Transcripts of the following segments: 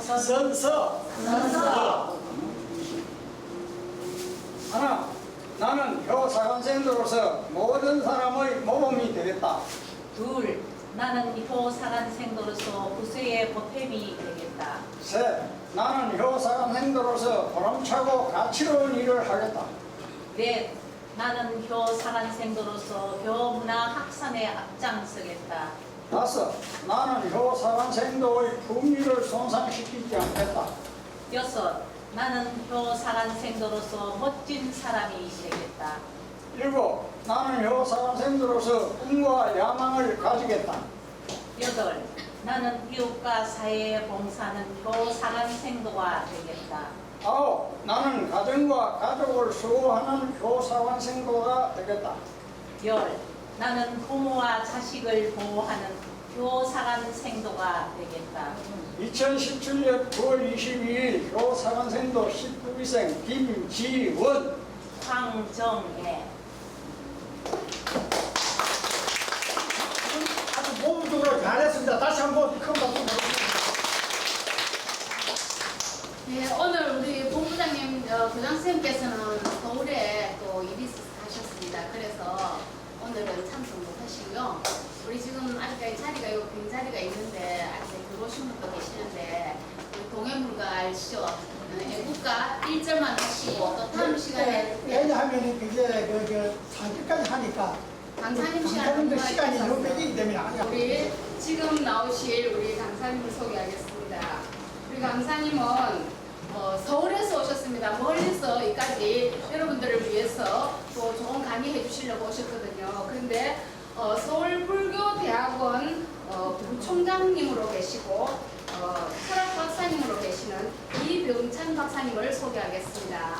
선서. 하나, 나는 효사관생도로서 모든 사람의 모범이 되겠다. 둘, 나는 효사관생도로서 부수의 보탬이 되겠다. 셋, 나는 효사관생도로서 보람차고 가치로운 일을 하겠다. 넷, 나는 효사관생도로서 교문화 확산에 앞장서겠다. 다섯, 나는 효사관생도의 품위를 손상시키지 않겠다. 여섯, 나는 효사관생도로서 멋진 사람이 되겠다. 일곱, 나는 효사관생도로서 꿈과 야망을 가지겠다. 여덟, 나는 이웃과 사회에 봉사하는 효사관생도가 되겠다. 아홉, 나는 가정과 가족을 수호하는 효사관생도가 되겠다. 열, 나는 부모와 자식을 보호하는 효사관생도가 되겠다. 2017년 9월 22일 효사관생도 19기생 김지원. 황정애. 아주 모범적으로 잘했습니다. 다시 한번 큰 박수 부탁드립니다. 네, 오늘 우리 본부장님 교장선생님께서는 서울에 또 일이 하셨습니다. 그래서 오늘은 참석 못하시고요. 우리 지금 아직까지 자리가 요 빈자리가 있는데 아직 들어오신 분도 계시는데 우리 동해물과 알시죠? 애국가 1절만 하시고 또 다음 시간에 왜냐하면 그게 상주까지 하니까 강사님 강사님들 시간이 너무 시간이 빼기 때문에 안 해요. 우리 지금 나오실 우리 강사님을 소개하겠습니다. 우리 강사님은 서울에서 오셨습니다. 멀리서 여기까지 여러분들을 위해서 또 좋은 강의해 주시려고 오셨거든요. 그런데 서울불교대학원 부총장님으로 계시고 철학 박사님으로 계시는 이병찬 박사님을 소개하겠습니다.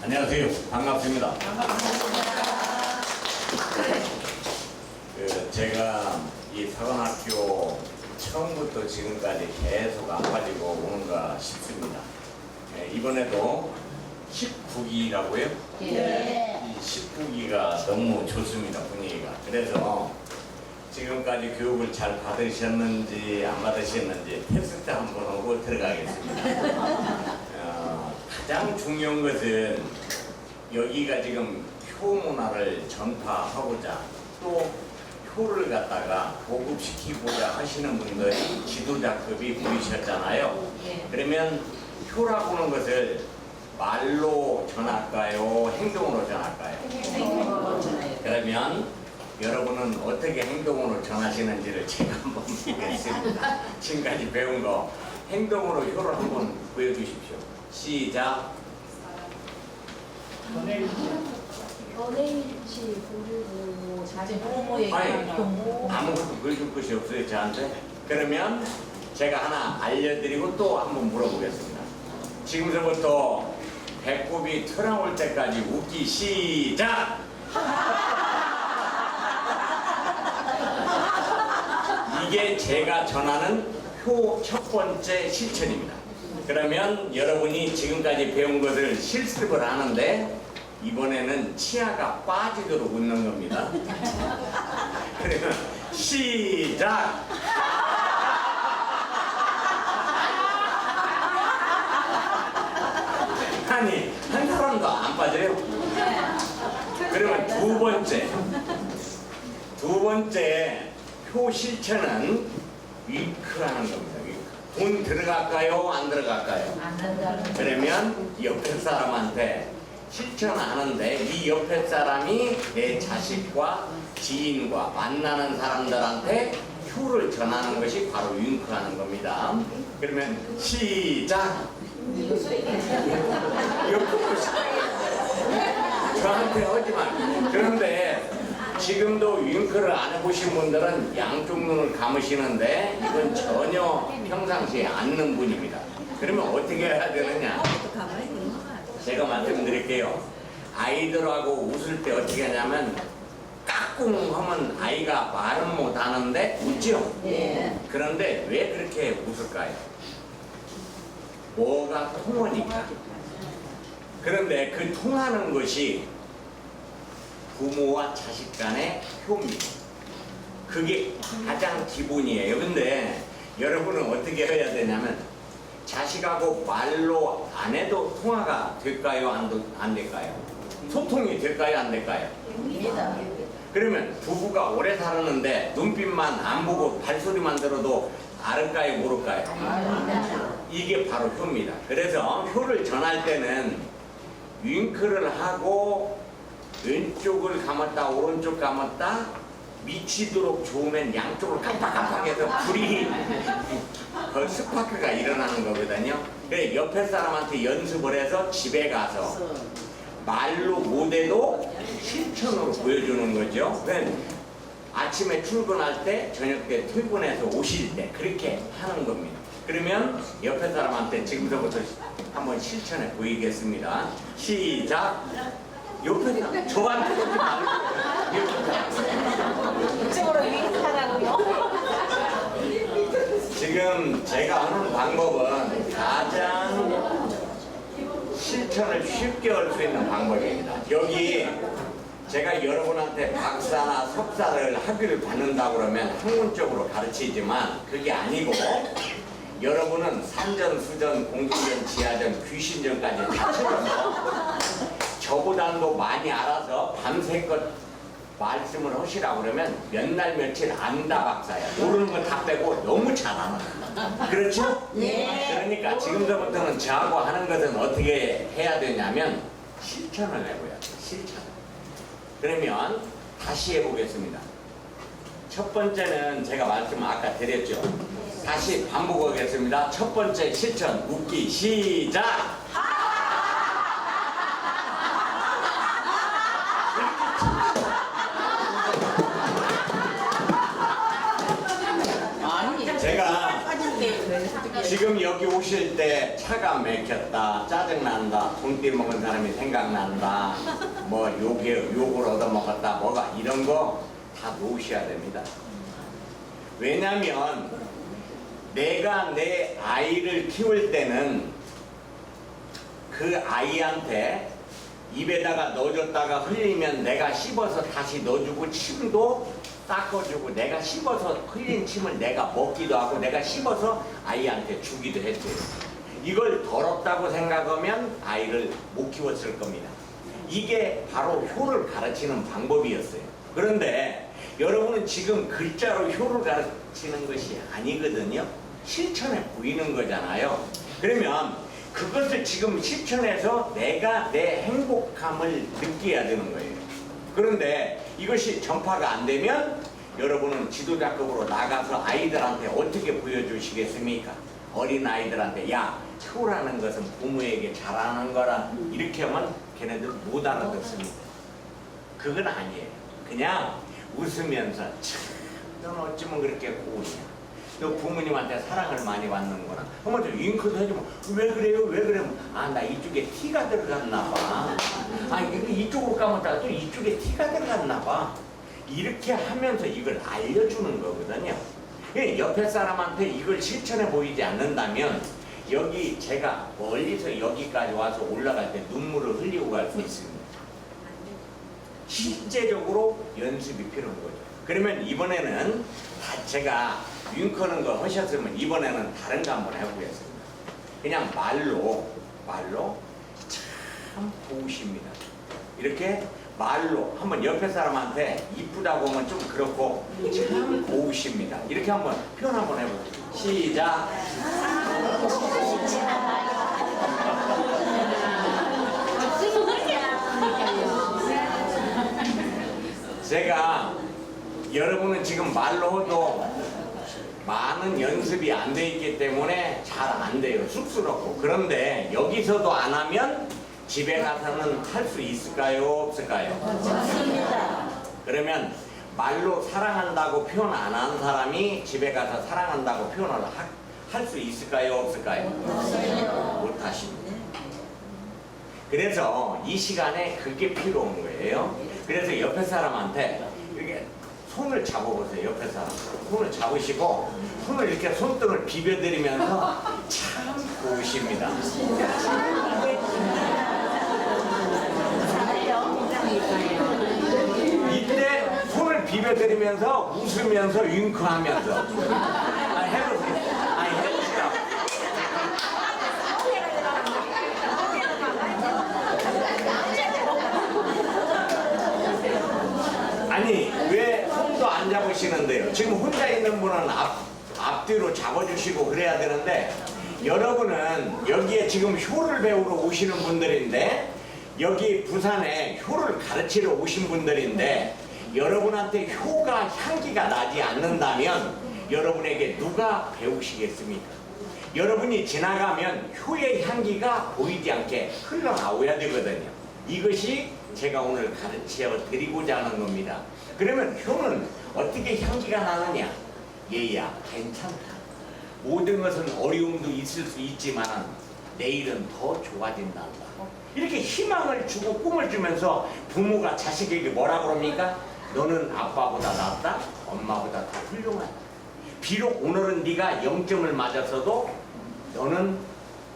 안녕하세요. 반갑습니다. 제가 이 사관학교 처음부터 지금까지 계속 안 빠지고 오는가 싶습니다. 이번에도 19기라고요? 예. 이 19기가 너무 좋습니다. 분위기가. 그래서 지금까지 교육을 잘 받으셨는지 안 받으셨는지 테스트 한번 하고 들어가겠습니다. 가장 중요한 것은 여기가 지금 효문화를 전파하고자 또 효를 갖다가 보급시키고자 하시는 분들이 지도자급이 보이셨잖아요. 예. 그러면 효라고 하는 것을 말로 전할까요? 행동으로 전할까요? 그러면 여러분은 어떻게 행동으로 전하시는지를 제가 한번 보겠습니다. 지금까지 배운 거 행동으로 효를 한번 보여주십시오. 시작. 연예인치 보고 자제 부모에게 아니, 경고. 아무것도 그려줄 것이 없어요, 저한테. 그러면 제가 하나 알려드리고 또 한번 물어보겠습니다. 지금서부터 배꼽이 튀어나올 때까지 웃기 시작! 이게 제가 전하는 효 첫 번째 실천입니다. 그러면 여러분이 지금까지 배운 것을 실습을 하는데 이번에는 치아가 빠지도록 웃는 겁니다. 그러면 시작! 아니, 한 사람도 안 빠져요? 그러면 두 번째 효 실천은 윙크하는 겁니다. 돈 들어갈까요? 안 들어갈까요? 안 한다는 그러면 옆에 사람한테 실천하는데 이 옆에 사람이 내 자식과 지인과 만나는 사람들한테 효를 전하는 것이 바로 윙크하는 겁니다. 그러면 시작! 옆으로 저한테 하지만 그런데 지금도 윙크를 안 해보신 분들은 양쪽 눈을 감으시는데 이건 전혀 평상시에 않는 분입니다. 그러면 어떻게 해야 되느냐? 제가 말씀드릴게요. 아이들하고 웃을 때 어떻게 하냐면 까꿍 하면 아이가 말은 못하는데 웃죠? 예. 그런데 왜 그렇게 웃을까요? 뭐가 통하니까. 그런데 그 통하는 것이 부모와 자식 간의 효입니다. 그게 가장 기본이에요. 근데 여러분은 어떻게 해야 되냐면 자식하고 말로 안 해도 통화가 될까요? 안 될까요? 소통이 될까요? 안 될까요? 그러면 부부가 오래 살았는데 눈빛만 안 보고 발소리만 들어도 알을까요? 모를까요? 이게 바로 효입니다. 그래서 효를 전할 때는 윙크를 하고 왼쪽을 감았다 오른쪽 감았다 미치도록 좋으면 양쪽을 깜빡깜빡해서 불이 그 스파크가 일어나는 거거든요. 그래 옆에 사람한테 연습을 해서 집에 가서 말로 못해도 실천으로 보여주는 거죠. 아침에 출근할 때 저녁 때 퇴근해서 오실 때 그렇게 하는 겁니다. 그러면 옆에 사람한테 지금부터 한번 실천해 보이겠습니다. 시작. 옆에 사람 저한테 그러지 말고 이쪽으로 윙크하라고요? 지금 제가 하는 방법은 가장 실천을 쉽게 할 수 있는 방법입니다. 여기 제가 여러분한테 박사나 석사를 학위를 받는다고 그러면 학문적으로 가르치지만 그게 아니고 여러분은 산전, 수전, 공중전, 지하전, 귀신전까지 다 쳐서 저보다도 많이 알아서 밤새껏 말씀을 하시라고 그러면 몇 날 며칠 안다 박사야. 모르는 거 다 빼고 너무 잘 알아. 그렇죠? 네. 그러니까 지금부터는 저하고 하는 것은 어떻게 해야 되냐면 실천을 해보야 돼. 실천. 그러면 다시 해보겠습니다. 첫 번째는 제가 말씀 아까 드렸죠. 다시 반복하겠습니다. 첫 번째 실천 웃기 시작. 제가 지금 여기 오실 때 차가 막혔다, 짜증난다, 돈띠 먹은 사람이 생각난다, 뭐 욕을 얻어먹었다, 뭐가 이런 거 다 놓으셔야 됩니다. 왜냐면 내가 내 아이를 키울 때는 그 아이한테 입에다가 넣어줬다가 흘리면 내가 씹어서 다시 넣어주고 침도 닦아주고 내가 씹어서 흘린 침을 내가 먹기도 하고 내가 씹어서 아이한테 주기도 했어요. 이걸 더럽다고 생각하면 아이를 못 키웠을 겁니다. 이게 바로 효를 가르치는 방법이었어요. 그런데 여러분은 지금 글자로 효를 가르치는 것이 아니거든요. 실천해 보이는 거잖아요. 그러면 그것을 지금 실천해서 내가 내 행복감을 느껴야 되는 거예요. 그런데 이것이 전파가 안 되면 여러분은 지도자급으로 나가서 아이들한테 어떻게 보여주시겠습니까? 어린 아이들한테 야, 효라는 것은 부모에게 잘하는 거라 이렇게 하면 걔네들 못 알아듣습니다. 그건 아니에요. 그냥 웃으면서 참, 넌 어쩌면 그렇게 고우냐. 너 부모님한테 사랑을 많이 받는구나. 한번 좀 윙크도 해주면 왜 그래요? 왜 그래요? 아, 나 이쪽에 티가 들어갔나 봐. 아, 이쪽으로 감았다가 또 이쪽에 티가 들어갔나 봐. 이렇게 하면서 이걸 알려주는 거거든요. 옆에 사람한테 이걸 실천해 보이지 않는다면 여기 제가 멀리서 여기까지 와서 올라갈 때 눈물을 흘리고 갈 수 있습니다. 실제적으로 연습이 필요한 거죠. 그러면 이번에는 제가 윙크하는 거 하셨으면 이번에는 다른 거 한번 해보겠습니다. 그냥 말로 참 고우십니다. 이렇게 말로 한번 옆에 사람한테 이쁘다고 하면 좀 그렇고 참 고우십니다. 이렇게 한번 표현 한번 해보세요. 시작. 제가 여러분은 지금 말로 해도 많은 연습이 안 돼 있기 때문에 잘 안 돼요. 쑥스럽고. 그런데 여기서도 안 하면 집에 가서는 할 수 있을까요? 없을까요? 좋습니다. 그러면 말로 사랑한다고 표현 안 한 사람이 집에 가서 사랑한다고 표현을 할 수 있을까요? 없을까요? 못 하십니다. 그래서 이 시간에 그게 필요한 거예요. 그래서 옆에 사람한테 이렇게 손을 잡아보세요. 옆에 사람 손을 잡으시고 손을 이렇게 손등을 비벼드리면서 참 고우십니다. 들려드리면서 웃으면서 윙크하면서 해보세요. 해보시라고. 아니 왜 손도 안 잡으시는데요? 지금 혼자 있는 분은 앞뒤로 잡아주시고 그래야 되는데 여러분은 여기에 지금 효를 배우러 오시는 분들인데 여기 부산에 효를 가르치러 오신 분들인데 여러분한테 효가 향기가 나지 않는다면 여러분에게 누가 배우시겠습니까? 여러분이 지나가면 효의 향기가 보이지 않게 흘러나와야 되거든요. 이것이 제가 오늘 가르쳐 드리고자 하는 겁니다. 그러면 효는 어떻게 향기가 나느냐? 얘야 괜찮다. 모든 것은 어려움도 있을 수 있지만 내일은 더 좋아진단다. 이렇게 희망을 주고 꿈을 주면서 부모가 자식에게 뭐라 그럽니까? 너는 아빠보다 낫다, 엄마보다 더 훌륭하다. 비록 오늘은 네가 0점을 맞았어도 너는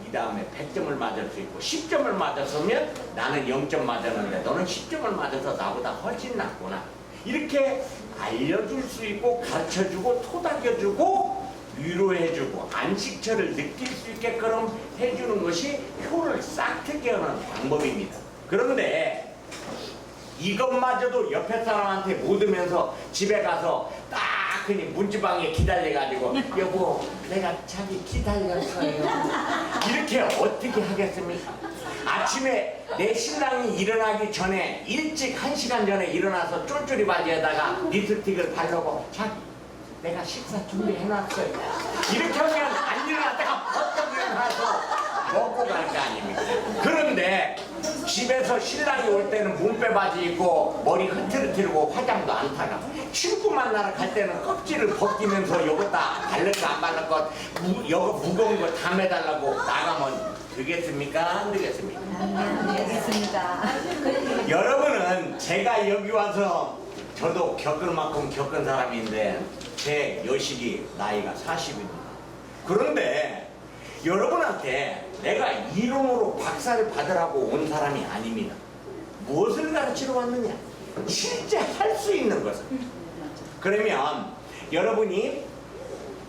이 다음에 100점을 맞을 수 있고 10점을 맞았으면 나는 0점 맞았는데 너는 10점을 맞아서 나보다 훨씬 낫구나. 이렇게 알려줄 수 있고 가르쳐주고 토닥여주고 위로해주고 안식처를 느낄 수 있게끔 해주는 것이 효를 싹트게 하는 방법입니다. 그런데 이것마저도 옆에 사람한테 묻으면서 집에 가서 딱 그니 문지방에 기다려가지고 여보 내가 자기 기다렸어요 이렇게 어떻게 하겠습니까? 아침에 내 신랑이 일어나기 전에 일찍 1시간 전에 일어나서 쫄쫄이 바지에다가 립스틱을 바르고 자기 내가 식사 준비해놨어요 이렇게 하면 안 일어났다가 버떡 일어나서 먹고 갈 거 아닙니까? 그런데 집에서 신랑이 올 때는 문빼 바지 입고 머리 흐트러뜨리고 화장도 안 타가 친구 만나러 갈 때는 껍질을 벗기면서 요거다 바른 거 안 바른 거 요거 무거운 거 다 매달라고 나가면 되겠습니까? 안 되겠습니까? 알겠습니다. 여러분은 제가 여기 와서 저도 겪을 만큼 겪은 사람인데 제 여식이 나이가 40입니다. 그런데 여러분한테 내가 이론으로 박사를 받으라고 온 사람이 아닙니다. 무엇을 가르치러 왔느냐? 실제 할 수 있는 것을. 그러면 여러분이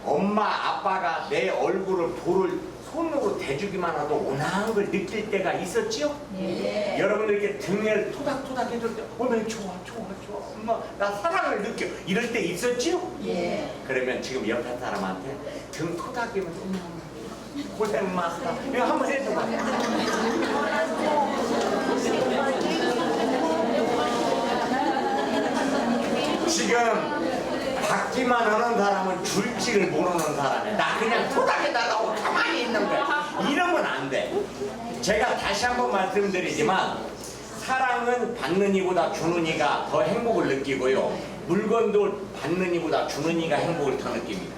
엄마 아빠가 내 얼굴을 볼을 손으로 대주기만 해도 온화한 걸 느낄 때가 있었지요? 예. 여러분들 이렇게 등을 토닥토닥 해줄 때 나 좋아 엄마 나 사랑을 느껴 이럴 때 있었지요? 예. 그러면 지금 옆에 사람한테 등 토닥이면 고생 많다 이거 한번 해줘봐. 지금 받기만 하는 사람은 줄지를 모르는 사람이야. 나 그냥 토닥여달라고 가만히 있는 거야. 이러면 안 돼. 제가 다시 한번 말씀드리지만 사랑은 받는 이보다 주는 이가 더 행복을 느끼고요. 물건도 받는 이보다 주는 이가 행복을 더 느낍니다.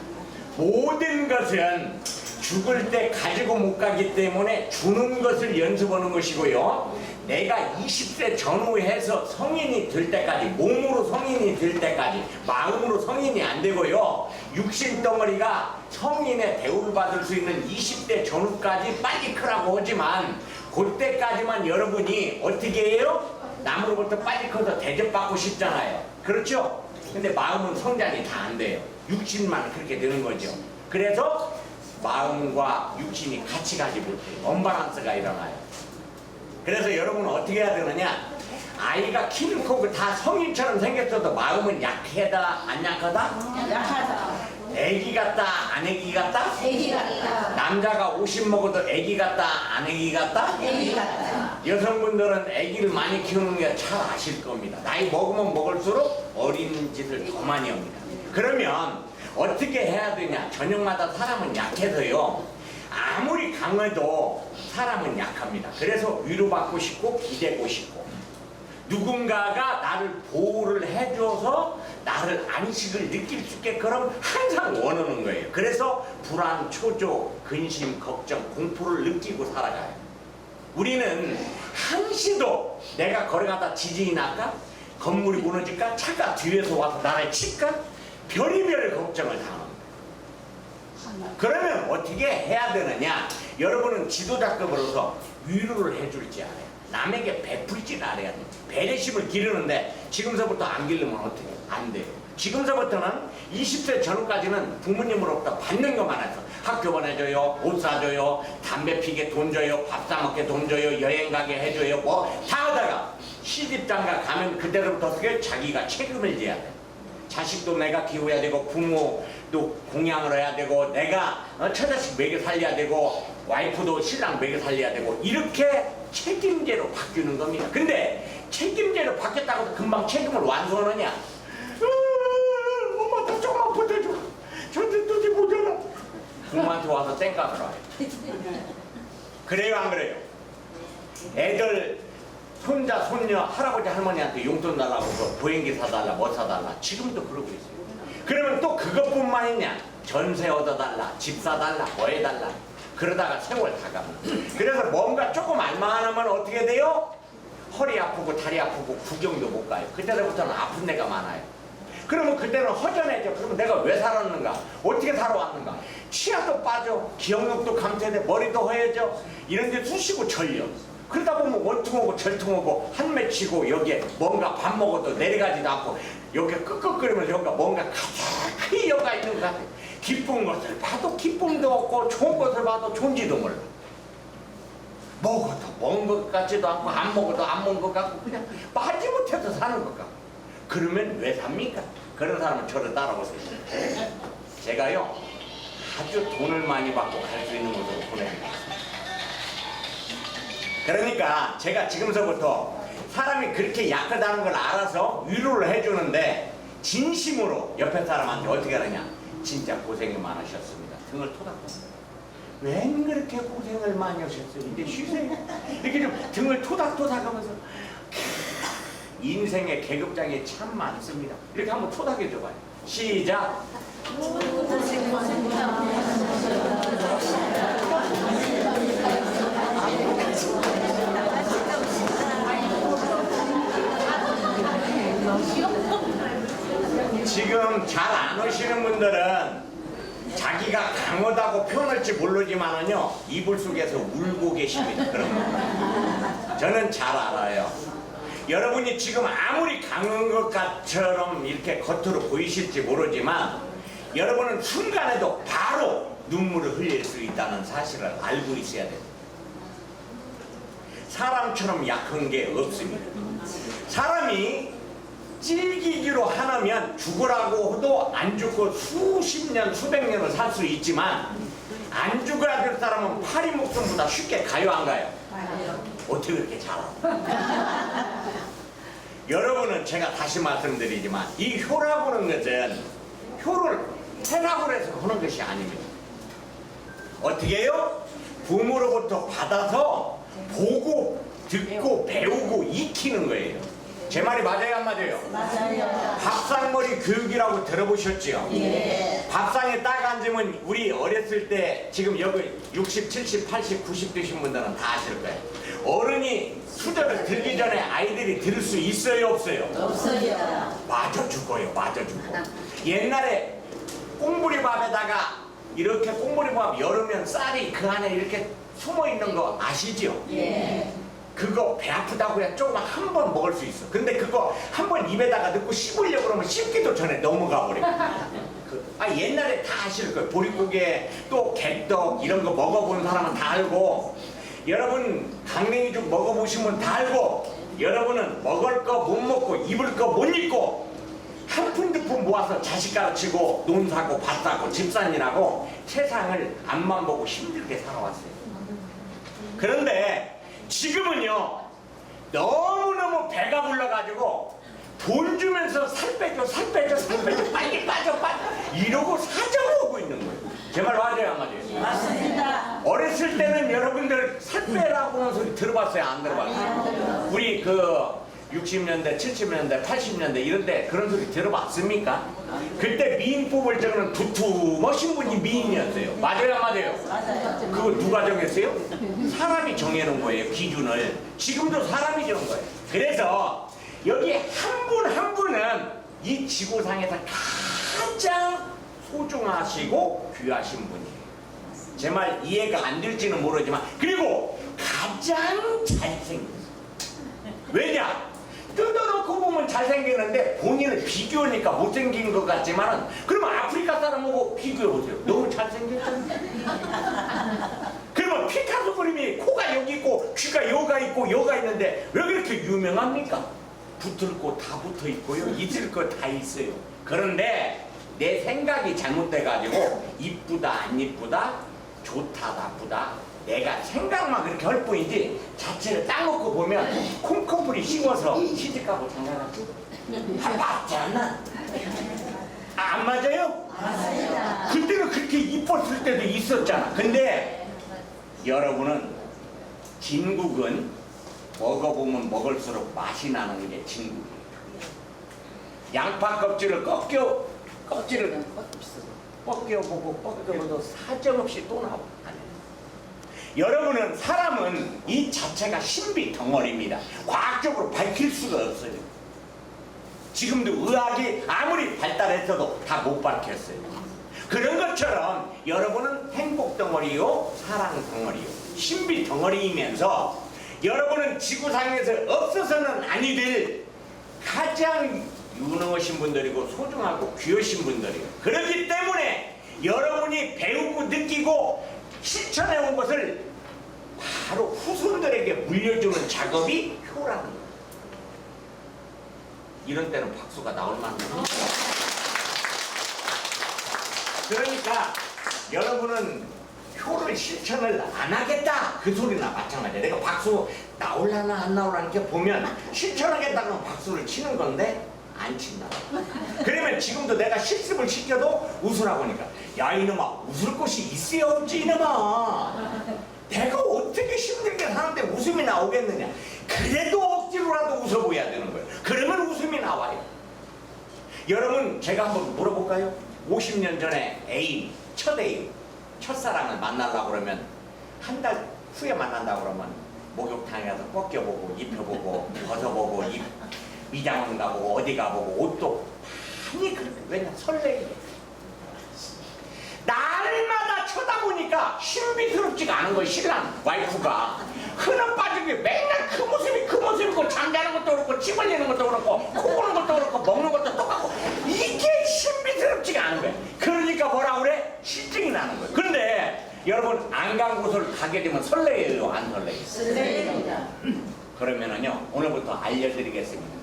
모든 것은 죽을 때 가지고 못 가기 때문에 주는 것을 연습하는 것이고요. 내가 20세 전후해서 성인이 될 때까지, 몸으로 성인이 될 때까지, 마음으로 성인이 안 되고요. 육신 덩어리가 성인의 대우를 받을 수 있는 20대 전후까지 빨리 크라고 하지만 그때까지만 여러분이 어떻게 해요? 남으로부터 빨리 커서 대접받고 싶잖아요. 그렇죠? 근데 마음은 성장이 다 안 돼요. 육신만 그렇게 되는 거죠. 그래서 마음과 육신이 같이 가지 못해요. 언밸런스가 일어나요. 그래서 여러분은 어떻게 해야 되느냐? 아이가 키는 크고 다 성인처럼 생겼어도 마음은 약하다 안 약하다? 약하다. 애기 같다 안 애기 같다? 애기 같다. 남자가 50 먹어도 애기 같다 안 애기 같다? 애기 같다. 여성분들은 애기를 많이 키우는 게 잘 아실 겁니다. 나이 먹으면 먹을수록 어린 짓을 더 많이 합니다. 그러면 어떻게 해야 되냐? 저녁마다 사람은 약해서요. 아무리 강해도 사람은 약합니다. 그래서 위로받고 싶고 기대고 싶고 누군가가 나를 보호를 해줘서 나를 안식을 느낄 수 있게끔 항상 원하는 거예요. 그래서 불안, 초조, 근심, 걱정, 공포를 느끼고 살아가요. 우리는 한시도 내가 걸어가다 지진이 날까? 건물이 무너질까? 차가 뒤에서 와서 나를 칠까? 별의별 걱정을 당합니다. 그러면 어떻게 해야 되느냐? 여러분은 지도자급으로서 위로를 해줄지 알아요. 남에게 베풀질 않아야 돼. 배려심을 기르는데 지금서부터 안 기르면 어떻게? 안 돼요. 지금서부터는 20세 전까지는 부모님으로부터 받는 것만 해서 학교 보내줘요, 옷 사줘요, 담배 피게 돈 줘요, 밥 사 먹게 돈 줘요, 여행 가게 해줘요, 뭐 다 하다가 시집장가 가면 그때부터 어떻게 자기가 책임을 져야 돼. 자식도 내가 키워야 되고 부모도 공양을 해야 되고 내가 처자식 먹여 살려야 되고 와이프도 신랑 먹여 살려야 되고 이렇게 책임제로 바뀌는 겁니다. 근데 책임제로 바뀌었다고 해서 금방 책임을 완수하느냐? 엄마 나 조금만 버텨줘. 저한테 도저히 모자라. 부모한테 와서 땡깡을 와요. 그래요 안 그래요? 애들 손자 손녀 할아버지 할머니한테 용돈 달라고 해서 보행기 사달라 뭐 사달라 지금도 그러고 있어요. 그러면 또 그것뿐만 있냐? 전세 얻어달라 집 사달라 뭐 해달라 그러다가 세월 다 가면 그래서 뭔가 조금 알만하면 어떻게 돼요? 허리 아프고 다리 아프고 구경도 못 가요. 그때부터는 아픈 데가 많아요. 그러면 그때는 허전해져. 그러면 내가 왜 살았는가? 어떻게 살아왔는가? 치아도 빠져 기억력도 감퇴돼 머리도 허해져 이런 데 쑤시고 절려. 그러다 보면 원통하고 절통하고 한맺히고 여기에 뭔가 밥 먹어도 내려가지도 않고 여기에 끄끄거리면서 여기가 뭔가 가득히 여가 있는 것 같아. 기쁜 것을 봐도 기쁨도 없고 좋은 것을 봐도 좋은지도 몰라. 먹어도 먹은 것 같지도 않고 안 먹어도 안 먹은 것 같고 그냥 마지못해서 사는 것 같고 그러면 왜 삽니까? 그런 사람은 저를 따라오세요. 제가요 아주 돈을 많이 받고 갈 수 있는 곳으로 보내드리겠습니다. 그러니까 제가 지금서부터 사람이 그렇게 약하다는 걸 알아서 위로를 해주는데 진심으로 옆에 사람한테 어떻게 하느냐? 진짜 고생이 많으셨습니다. 등을 토닥토닥. 웬 그렇게 고생을 많이 하셨어요? 이제 쉬세요. 이렇게 좀 등을 토닥토닥하면서 인생의 계급장이 참 많습니다. 이렇게 한번 토닥여 줘봐요. 시작. 지금 잘 안 오시는 분들은 자기가 강하다고 표현할지 모르지만은요 이불 속에서 울고 계십니다. 그런 거 저는 잘 알아요. 여러분이 지금 아무리 강한 것처럼 이렇게 겉으로 보이실지 모르지만 여러분은 순간에도 바로 눈물을 흘릴 수 있다는 사실을 알고 있어야 돼요. 사람처럼 약한 게 없습니다. 사람이 찔기기로 하나면 죽으라고 해도 안 죽고 수십 년 수백 년을 살 수 있지만 안 죽어야 될 사람은 파리 목숨보다 쉽게 가요 안 가요? 어떻게 그렇게 잘 알아? 여러분은 제가 다시 말씀드리지만 이 효라고 하는 것은 효를 해라고 해서 하는 것이 아닙니다. 어떻게 해요? 부모로부터 받아서 보고 듣고 배우고 익히는 거예요. 제 말이 맞아요 안 맞아요? 맞아요. 밥상머리 교육이라고 들어보셨죠? 예. 밥상에 딱 앉으면 우리 어렸을 때 지금 여기 60, 70, 80, 90 되신 분들은 다 아실 거예요. 어른이 수저를 들기 전에 아이들이 들을 수 있어요 없어요? 없어요. 맞아 죽어요 맞아 죽어. 옛날에 꽁부리밥에다가 이렇게 꽁부리밥 열으면 쌀이 그 안에 이렇게 숨어 있는 거 아시죠? 예. 그거 배 아프다고 해야 조금 한 번 먹을 수 있어. 근데 그거 한 번 입에다가 넣고 씹으려고 그러면 씹기도 전에 넘어가 버려. 옛날에 다 아실 거예요. 보릿고개 또 개떡 이런 거 먹어본 사람은 다 알고 여러분 강냉이죽 먹어보시면 다 알고 여러분은 먹을 거 못 먹고 입을 거 못 입고 한 푼 두 푼 모아서 자식 가르치고 논 사고 밭 사고 집산일하고 세상을 앞만 보고 힘들게 살아왔어요. 그런데 지금은요 너무너무 배가 불러가지고 돈 주면서 살 빼줘 살 빼줘 살 빼줘 빨리 빠져 빨리 이러고 사정하고 있는 거예요. 제 말 맞아요 안 맞아요? 맞습니다. 어렸을 때는 여러분들 살 빼라고 하는 소리 들어봤어요 안 들어봤어요? 우리 그 60년대 70년대 80년대 이런데 그런 소리 들어봤습니까? 그때 미인 뽑을 적은 두툼하신 분이 미인이었어요. 맞아요 안 맞아요? 맞아요. 그거 누가 정했어요? 사람이 정해놓은 거예요 기준을. 지금도 사람이 정한 거예요. 그래서 여기 한 분 한 분은 이 지구상에서 가장 소중하시고 귀하신 분이에요. 제 말 이해가 안 될지는 모르지만 그리고 가장 잘생겼어요. 왜냐? 뜯어놓고 보면 잘생겼는데 본인은 비교니까 못생긴 것 같지만은 그러면 아프리카 사람하고 비교해보세요. 너무 잘생겼잖아요. 그러면 피카소 그림이 코가 여기 있고 귀가 여가 있고 여가 있는데 왜 그렇게 유명합니까? 붙을 거 다 붙어 있고요. 있을 거 다 있어요. 그런데 내 생각이 잘못돼가지고 이쁘다 안 이쁘다 좋다 나쁘다 내가 생각만 그렇게 할 뿐이지 자체를 딱 놓고 보면 콩커플이 씌워서 시집가고 장가갔지? 맞지 않나? 안 맞아요? 맞습니다. 그때는 그렇게 이뻤을 때도 있었잖아. 근데 여러분은 진국은 먹어보면 먹을수록 맛이 나는 게 진국이에요. 양파 껍질을 꺾여보고 꺾여보도 사정없이 또 나오고. 여러분은 사람은 이 자체가 신비 덩어리입니다. 과학적으로 밝힐 수가 없어요. 지금도 의학이 아무리 발달했어도 다 못 밝혔어요. 그런 것처럼 여러분은 행복 덩어리요, 사랑 덩어리요, 신비 덩어리이면서 여러분은 지구상에서 없어서는 아니 될 가장 유능하신 분들이고 소중하고 귀하신 분들이에요. 그렇기 때문에 여러분이 배우고 느끼고 실천해 온 것을 바로 후손들에게 물려주는 작업이 효라는 거예요. 이런 때는 박수가 나올 만합니다. 그러니까 여러분은 효를 실천을 안 하겠다 그 소리나 마찬가지야. 내가 박수 나올라나 안 나올라나 이렇게 보면 실천하겠다는 박수를 치는 건데 안 친다. 그러면 지금도 내가 실습을 시켜도 웃으라고 하니까 야 이놈아 웃을 곳이 있어야 없지 이놈아. 내가 어떻게 힘들게 사는데 웃음이 나오겠느냐. 그래도 억지로라도 웃어보여야 되는 거예요. 그러면 웃음이 나와요. 여러분 제가 한번 물어볼까요? 50년 전에 애인, 첫 애인, 첫사랑을 만나려고 그러면 한 달 후에 만난다고 그러면 목욕탕에 가서 꺾여보고 입혀보고 벗어보고 미장원 가보고 어디 가보고 옷도 많이 그렇게 왜냐 설레이게 날마다 쳐다보니까 신비스럽지가 않은 거예요. 신랑 와이프가 흔한 빠지게 맨날 그 모습이고 잠자는 것도 그렇고 침 흘리는 것도 그렇고 코 고는 것도 그렇고 먹는 것도 똑같고 이게 신비스럽지가 않은 거예요. 그러니까 뭐라 그래? 실증이 나는 거예요. 그런데 여러분 안 간 곳을 가게 되면 설레요 안 설레요? 설레입니다. 그러면은요 오늘부터 알려드리겠습니다.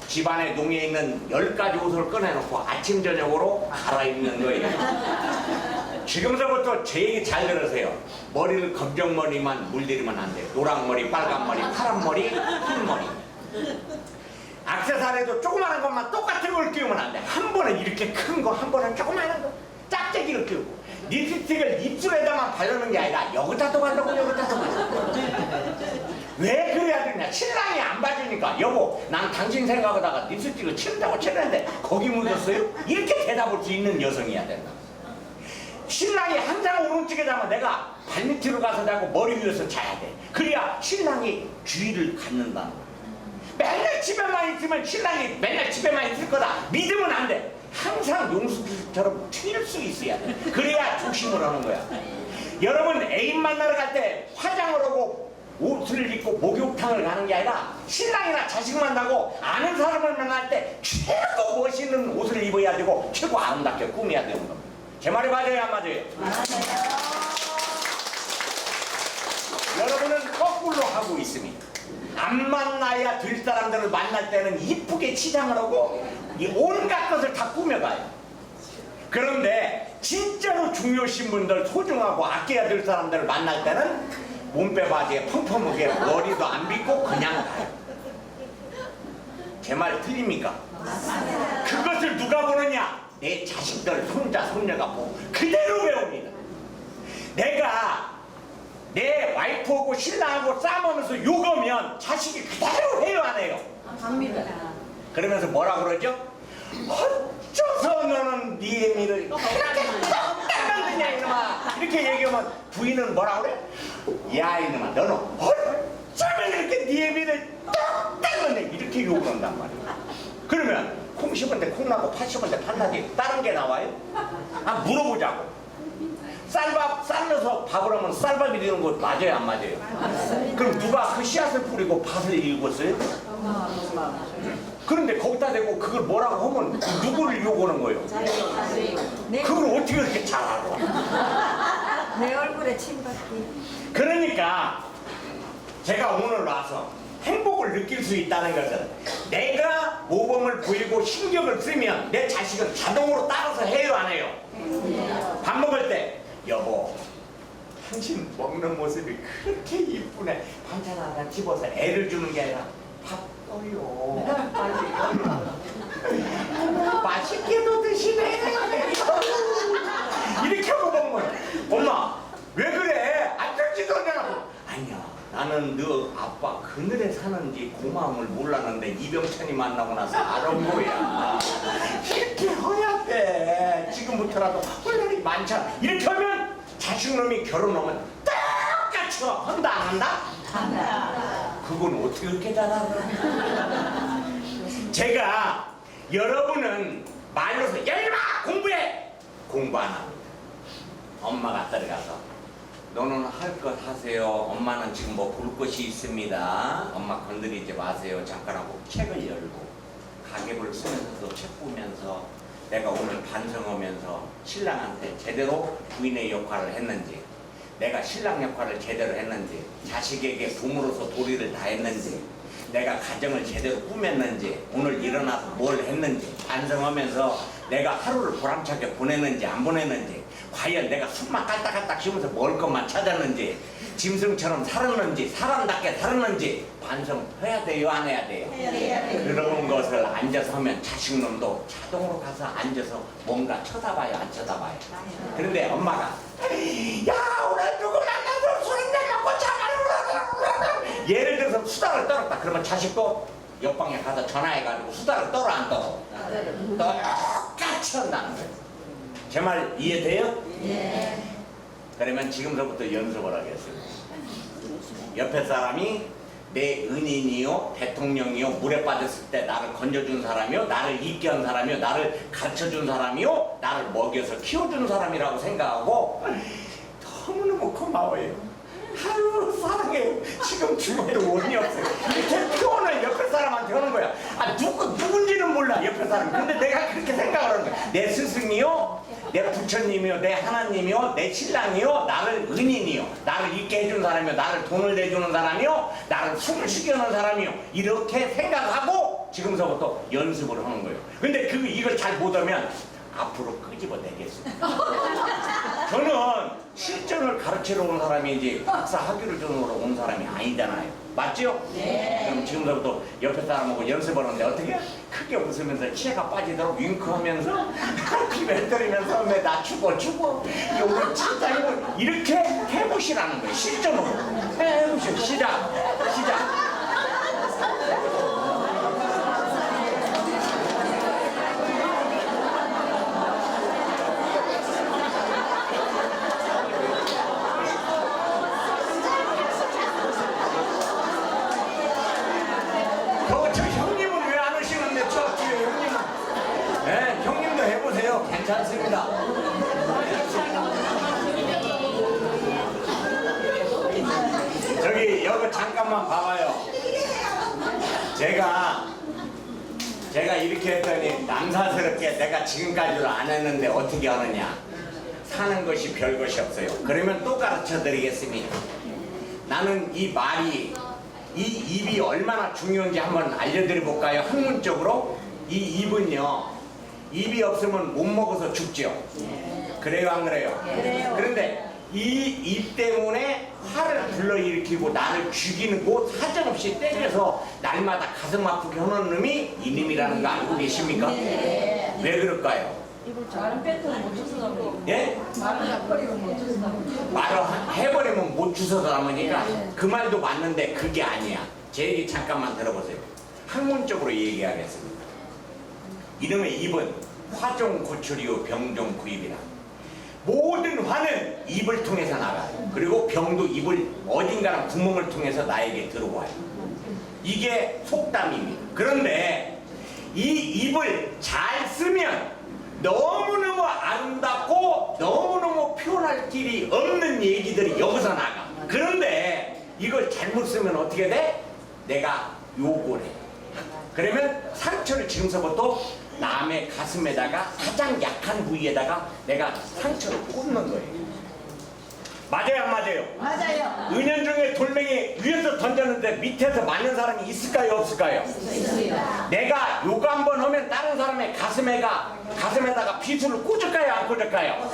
집안에 농에 있는 10가지 옷을 꺼내놓고 아침 저녁으로 갈아입는 거예요. 지금서부터 제 얘기 잘 들으세요. 머리를 검정머리만 물들이면 안 돼요. 노랑머리, 빨간머리, 파란머리, 흰머리. 액세서리도 조그마한 것만 똑같은 걸 끼우면 안 돼. 한 번은 이렇게 큰 거, 한 번은 조그마한 거, 짝짝이를 끼우고 립스틱을 입술에다만 바르는 게 아니라 여기다도 바르고 여기다도 바르고. 왜 그래야 되냐? 신랑이 안 봐주니까 여보 난 당신 생각하다가 립스틱을 칠한다고 칠했는데 거기 묻었어요? 이렇게 대답할 수 있는 여성이어야 된다. 신랑이 항상 오른쪽에 자면 내가 발밑으로 가서 자고 머리 위에서 자야 돼. 그래야 신랑이 주의를 갖는다는 거야. 맨날 집에만 있으면 신랑이 맨날 집에만 있을 거다 믿으면 안 돼. 항상 용수처럼 튈 수 있어야 돼. 그래야 조심을 하는 거야. 여러분 애인 만나러 갈 때 화장을 하고 옷을 입고 목욕탕을 가는 게 아니라 신랑이나 자식 만나고 아는 사람을 만날 때 최고 멋있는 옷을 입어야 되고 최고 아름답게 꾸며야 되는 겁니다. 제 말이 맞아요 안 맞아요? 여러분은 거꾸로 하고 있습니다. 안 만나야 될 사람들을 만날 때는 이쁘게 치장을 하고 이 온갖 것을 다 꾸며가요. 그런데 진짜로 중요하신 분들 소중하고 아껴야 될 사람들을 만날 때는 몸빼 바지에 펑펑하게 머리도 안 빗고 그냥 가요. 제 말 틀립니까? 그것을 누가 보느냐? 내 자식들, 손자, 손녀가 보고 그대로 배웁니다. 내가 내 와이프하고 신랑하고 싸우면서 욕하면 자식이 그대로 해요 안 해요? 합니다. 그러면서 뭐라 그러죠? 어쩌서 너는 네 애미를 그렇게 똑딱 만드냐 이놈아. 이렇게 얘기하면 부인은 뭐라 그래? 야 이놈아 너는 어쩌면 이렇게 네 애미를 똑딱 만드냐 이렇게 욕을 한단 말이야. 그러면 콩 씹은 데 콩 나고 팥 씹은 데 팥 나지 다른 게 나와요? 아 물어보자고. 쌀밥 삶아서 밥을 하면 쌀밥이 되는 거 맞아요, 안 맞아요? 그럼 누가 그 씨앗을 뿌리고 밭을 일궜어요? 그런데 거기다 대고 그걸 뭐라고 하면 누구를 욕하는 거예요? 그걸 어떻게 그렇게 잘 알아? 내 얼굴에 침 받기. 그러니까 제가 오늘 와서 행복을 느낄 수 있다는 것은 내가 모범을 보이고 신경을 쓰면 내 자식은 자동으로 따라서 해요, 안 해요? 밥 먹을 때 여보, 당신 먹는 모습이 그렇게 이쁘네. 반찬 하나 집어서 애를 주는 게 아니라 밥 떠요. 빨리. 맛있게도 드시네. 이렇게 하고 먹으면 엄마 왜 그래? 안 들지도 않냐고. 아니야, 나는 너 아빠 그늘에 사는지 고마움을 몰랐는데 이병찬이 만나고 나서 알은 거야. 이렇게 허약해. 지금부터라도 홀날이 많잖아. 이렇게 하면 자식놈이 결혼하면 똑같이 한다 안 한다? 한다. 그건 어떻게 그렇게 잘 알아? 제가 여러분은 말로서 열마 공부해! 공부 안 합니다. 엄마가 들어가서 너는 할 것 하세요. 엄마는 지금 뭐 볼 것이 있습니다. 엄마 건드리지 마세요. 잠깐 하고 책을 열고 가계부를 쓰면서도 책 보면서 내가 오늘 반성하면서 신랑한테 제대로 부인의 역할을 했는지, 내가 신랑 역할을 제대로 했는지, 자식에게 부모로서 도리를 다 했는지, 내가 가정을 제대로 꾸몄는지, 오늘 일어나서 뭘 했는지 반성하면서 내가 하루를 보람차게 보냈는지 안 보냈는지, 과연 내가 숨만 깔딱깔딱 쉬면서 먹을 것만 찾았는지, 짐승처럼 살았는지 사람답게 살았는지 반성해야 돼요, 안 해야 돼요? 그런 것을 앉아서 하면 자식놈도 자동으로 가서 앉아서 뭔가 쳐다봐요, 안 쳐다봐요? 그런데 엄마가 야 오늘 누구 만나서 술 한잔 먹고 자가는 예를 들어서 수다를 떨었다 그러면 자식도 옆방에 가서 전화해가지고 수다를 떨어 안 떨어? 똑같이 한다는 거예요. 제 말 이해돼요? 예. 그러면 지금서부터 연습을 하겠습니다. 옆에 사람이 내 은인이요, 대통령이요, 물에 빠졌을 때 나를 건져준 사람이요, 나를 있게 한 사람이요, 나를 가르쳐준 사람이요, 나를 먹여서 키워준 사람이라고 생각하고 너무너무 고마워요. 아유 사랑해요. 지금 죽어도 원이 없어요. 이렇게 표현을 옆에 사람한테 하는 거야. 아 누군지는 몰라 옆에 사람. 근데 내가 그렇게 생각을 하는 거야. 내 스승이요, 내 부처님이요, 내 하나님이요, 내 신랑이요, 나를 은인이요, 나를 있게 해준 사람이요, 나를 돈을 내주는 사람이요, 나를 숨을 쉬게 하는 사람이요, 이렇게 생각하고 지금서부터 연습을 하는 거예요. 근데 이걸 잘 못하면 앞으로 끄집어내겠습니다. 저는 실전을 가르치러 온 사람이지 박사 학위를 주러 온 사람이 아니잖아요. 맞죠? 네. 그럼 지금부터 옆에 사람하고 연습을 하는데 어떻게? 크게 웃으면서 치아가 빠지도록 윙크하면서 기회 때리면서 나 죽어 오늘 진짜 이거 이렇게 해보시라는 거예요. 실전으로 해보시오. 시작. 저 형님은 왜 안 오시는데 저 뒤에 형님은 네, 형님도 해보세요. 괜찮습니다. 여기 잠깐만 봐봐요. 제가 이렇게 했더니 남사스럽게 내가 지금까지도 안 했는데 어떻게 하느냐. 사는 것이 별것이 없어요. 그러면 또 가르쳐 드리겠습니다. 나는 이 말이 이 입이 얼마나 중요한지 한번 알려드려 볼까요? 학문적으로 이 입은요, 입이 없으면 못 먹어서 죽죠. 그래요, 안 그래요? 그런데 이 입 때문에 화를 불러일으키고 나를 죽이고 사정없이 때려서 날마다 가슴 아프게 하는 놈이 이놈이라는 거 알고 계십니까? 왜 그럴까요? 말은 뱉어도 못 주워서 예? 말은 해버리면 못 주워서 말을 해버리면 못 주워서 남으니까 그 말도 맞는데 그게 아니야. 제 얘기 잠깐만 들어보세요. 학문적으로 얘기하겠습니다. 이놈의 입은 화종 고출이요 병종 구입이라. 모든 화는 입을 통해서 나가요. 그리고 병도 입을 어딘가는 구멍을 통해서 나에게 들어와요. 이게 속담입니다. 그런데 이 입을 잘 쓰면 너무너무 아름답고 너무너무 표현할 길이 없는 얘기들이 여기서 나가. 그런데 이걸 잘못 쓰면 어떻게 돼? 내가 욕을 해. 그러면 상처를 지금서부터 남의 가슴에다가 가장 약한 부위에다가 내가 상처를 꽂는 거예요. 맞아요, 안 맞아요? 맞아요. 은연중에 돌멩이 위에서 던졌는데 밑에서 맞는 사람이 있을까요, 없을까요? 내가 욕 한 번 하면 다른 사람의 가슴에다가 비수를 꽂을까요, 안 꽂을까요?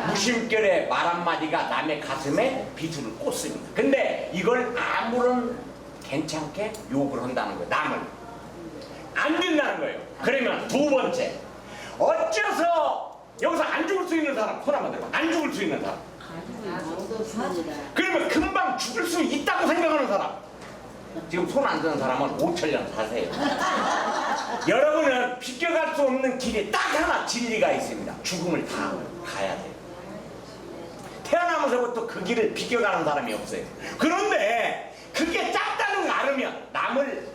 무심결에 말 한마디가 남의 가슴에 비수를 꽂습니다. 근데 이걸 아무런 괜찮게 욕을 한다는 거예요. 남을 안 된다는 거예요. 그러면 두 번째, 어째서 여기서 안 죽을 수 있는 사람 손 한번 들어봐. 안 죽을 수 있는 사람. 그러면 금방 죽을 수 있다고 생각하는 사람. 지금 손 안 드는 사람은 5천년 사세요. 여러분은 비껴갈 수 없는 길이 딱 하나 진리가 있습니다. 죽음을 다 가야 돼요. 태어나면서부터 그 길을 비껴가는 사람이 없어요. 그런데 그게 작다는 거 알으면 남을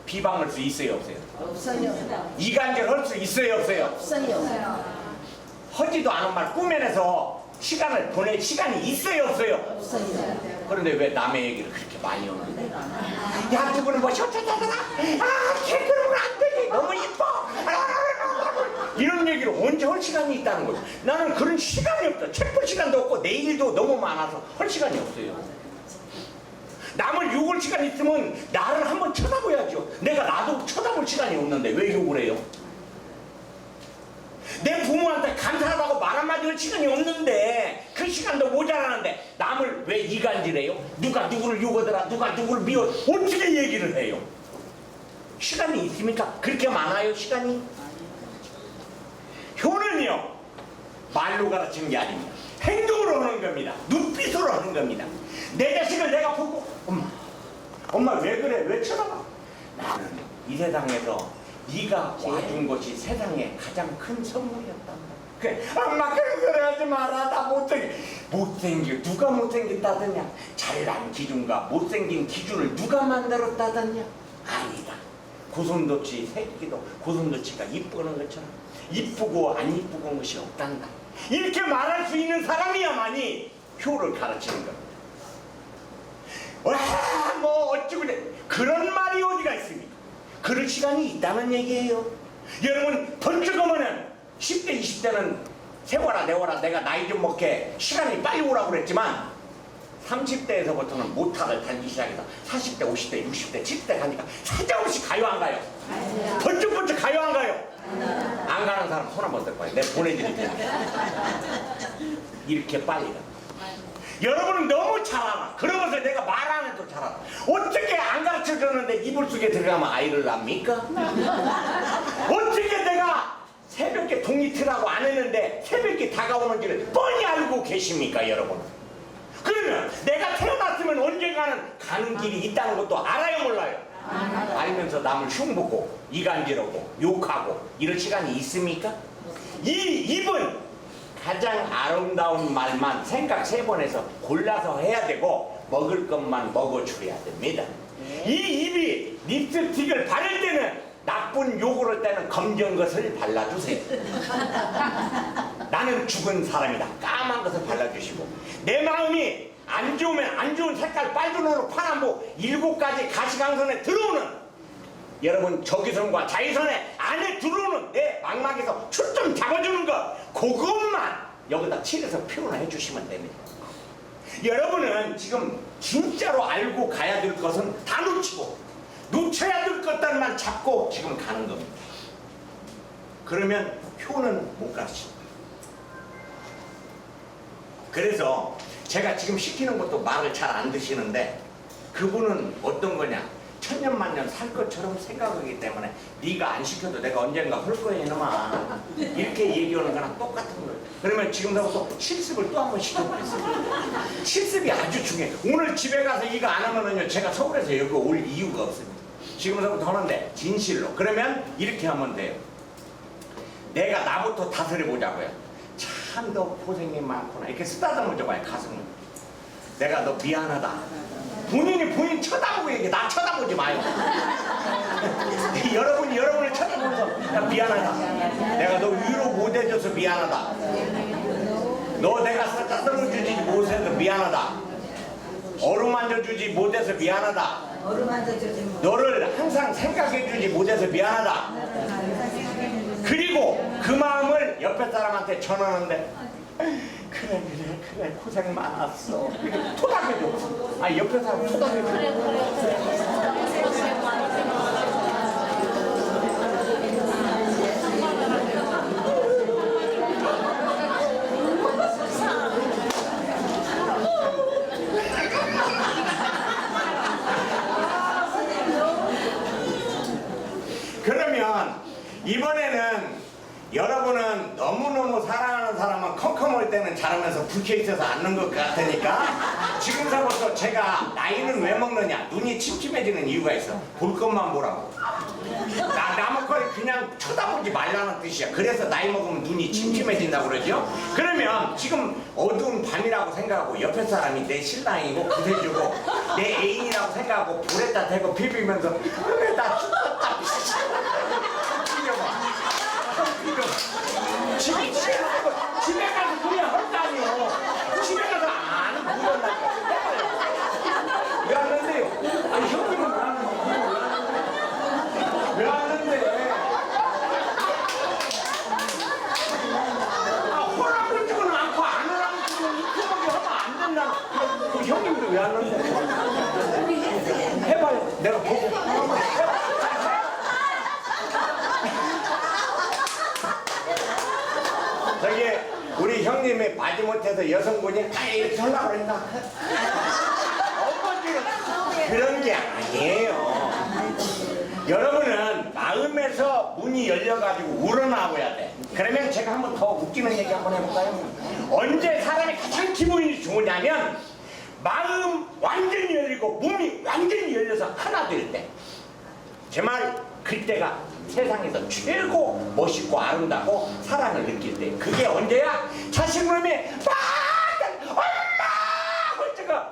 비방할 수 있어요, 없어요? 없어요. 이간질 할 수 있어요, 없어요? 없어요. 하지도 않은 말 꾸며내서 시간을 보낼 시간이 있어요, 없어요? 없어요. 그런데 왜 남의 얘기를 그렇게 많이 하는데? 야, 누구는 뭐 쇼트다더라? 아, 걔 그러면 안 되지. 너무 이뻐. 이런 얘기를 언제 할 시간이 있다는 거죠. 나는 그런 시간이 없다. 책 볼 시간도 없고 내 일도 너무 많아서 할 시간이 없어요. 남을 욕할 시간 있으면 나를 한번 쳐다봐야죠. 내가 나도 쳐다볼 시간이 없는데 왜 욕을 해요? 내 부모한테 감사하다고 말 한마디 할 시간이 없는데 그 시간도 모자라는데 남을 왜 이간질해요? 누가 누구를 욕하더라, 누가 누구를 미워, 어떻게 얘기를 해요? 시간이 있습니까? 그렇게 많아요, 시간이? 효는요, 말로 가르치는 게 아닙니다. 행동으로 하는 겁니다. 눈빛으로 하는 겁니다. 내 자식을 내가 보고 엄마 왜 그래? 왜 쳐다봐? 나는 이 세상에서 네가 와준 것이 세상에 가장 큰 선물이었단다. 그래, 엄마 그런 소리 하지 마라. 나 못생겨. 누가 못생겼다더냐? 잘난 기준과 못생긴 기준을 누가 만들었다더냐? 아니다. 고슴도치 새끼도 고슴도치가 이쁘는 것처럼 이쁘고 안 이쁘고 것이 없단다. 이렇게 말할 수 있는 사람이야만이 효를 가르치는 겁니다. 와, 뭐 어쩌고 그래. 그런 말이 어디가 있습니까? 그럴 시간이 있다는 얘기예요. 여러분, 번쩍 하면은 10대, 20대는 세워라 내워라 내가 나이 좀 먹게 시간이 빨리 오라고 그랬지만 30대에서부터는 모타를 달기 시작해서 40대, 50대, 60대, 70대 가니까 사정없이 가요, 안 가요? 번쩍번쩍 가요, 안 가요? 안 가는 사람 손 한번 들어봐요. 내가 보내드릴게요. 이렇게 빨리 가. 여러분은 너무 잘 알아. 그러면서 내가 말 안 해도 잘 알아. 어떻게 안 가르쳐줬는데 이불 속에 들어가면 아이를 낳습니까? 어떻게 내가 새벽에 동이트라고 안 했는데 새벽이 다가오는 줄을 뻔히 알고 계십니까, 여러분? 그러면 내가 태어났으면 언젠가는 가는 길이 있다는 것도 알아요, 몰라요? 알면서 남을 흉보고 이간질하고 욕하고 이럴 시간이 있습니까? 이 입은 가장 아름다운 말만 생각 3번 해서 골라서 해야 되고 먹을 것만 먹어줘야 됩니다. 이 입이 립스틱을 바를 때는 나쁜 욕을 할 때는 검정 것을 발라주세요. 나는 죽은 사람이다. 까만 것을 발라주시고 내 마음이 안 좋으면 안 좋은 색깔 빨주노로 파란보 7가지 가시광선에 들어오는 여러분 적외선과 자외선에 안에 들어오는 내 망막에서 초점 잡아주는 것 그것만 여기다 칠해서 표현해 주시면 됩니다. 여러분은 지금 진짜로 알고 가야 될 것은 다 놓치고 놓쳐야 될 것들만 잡고 지금 가는 겁니다. 그러면 효는 못 가르칩니다. 그래서 제가 지금 시키는 것도 말을 잘 안 드시는데 그분은 어떤 거냐, 천년만년 살 것처럼 생각하기 때문에 네가 안 시켜도 내가 언젠가 할 거야 이놈아, 이렇게 얘기하는 거랑 똑같은 거예요. 그러면 지금부터 실습을 또 한 번 시켜보겠습니다. 실습이 아주 중요해요. 오늘 집에 가서 이거 안 하면은요 제가 서울에서 여기 올 이유가 없습니다. 지금부터 하는데 진실로. 그러면 이렇게 하면 돼요. 내가 나부터 다스려 보자고요. 참 너 고생이 많구나 이렇게 쓰다듬어 줘봐요. 가슴을. 내가 너 미안하다. 본인 쳐다보고 얘기해. 나 쳐다보지 마요. 여러분이 여러분을 쳐다보면서 야 미안하다. 내가 너 위로 못 해줘서 미안하다. 너 내가 쌀가루를 주지 못해서 미안하다. 어루만져 주지 못해서 미안하다. 너를 항상 생각해 주지 못해서 미안하다. 그리고 그 마음을 옆에 사람한테 전하는데 그래 고생 많았어. 이렇게 토닥여줘. 아니 옆에 사람 토닥여줘. 그러면 이번에는 여러분은 너무너무 사랑하는 사람은 컴컴할 때는 잘하면서 불쾌 있어서 앉는 것 같으니까 지금서부터 제가 나이는 왜 먹느냐, 눈이 침침해지는 이유가 있어. 볼 것만 보라고. 남의 걸 그냥 쳐다보지 말라는 뜻이야. 그래서 나이 먹으면 눈이 침침해진다고 그러죠. 그러면 지금 어두운 밤이라고 생각하고 옆에 사람이 내 신랑이고 구세주고 내 애인이라고 생각하고 불에다 대고 비비면서 그래 나 죽었다 집에 가서 그냥 헐다니요. 집에 가서 안 그런다니까. 왜 왔는데요? 아니 형님은 왜 왔는데? 아 허락을 주고는 않고 안 허락을 주고는 이렇게 하면 안 된다. 그 형님도 왜 왔는데? 해봐요. 내가 보고. 저기 우리 형님이 마지못해서 여성분이 이렇게 하려고 그랬나? 그런 게 아니에요. 여러분은 마음에서 문이 열려가지고 우러나와야 돼. 그러면 제가 한번 더 웃기는 얘기 한번 해볼까요? 언제 사람이 가장 기분이 좋으냐면 마음 완전히 열리고 몸이 완전히 열려서 하나 될 때. 제 말 그때가 세상에서 최고 멋있고 아름답고 사랑을 느낄 때. 그게 언제야? 자식놈이 엄마 헐쩍어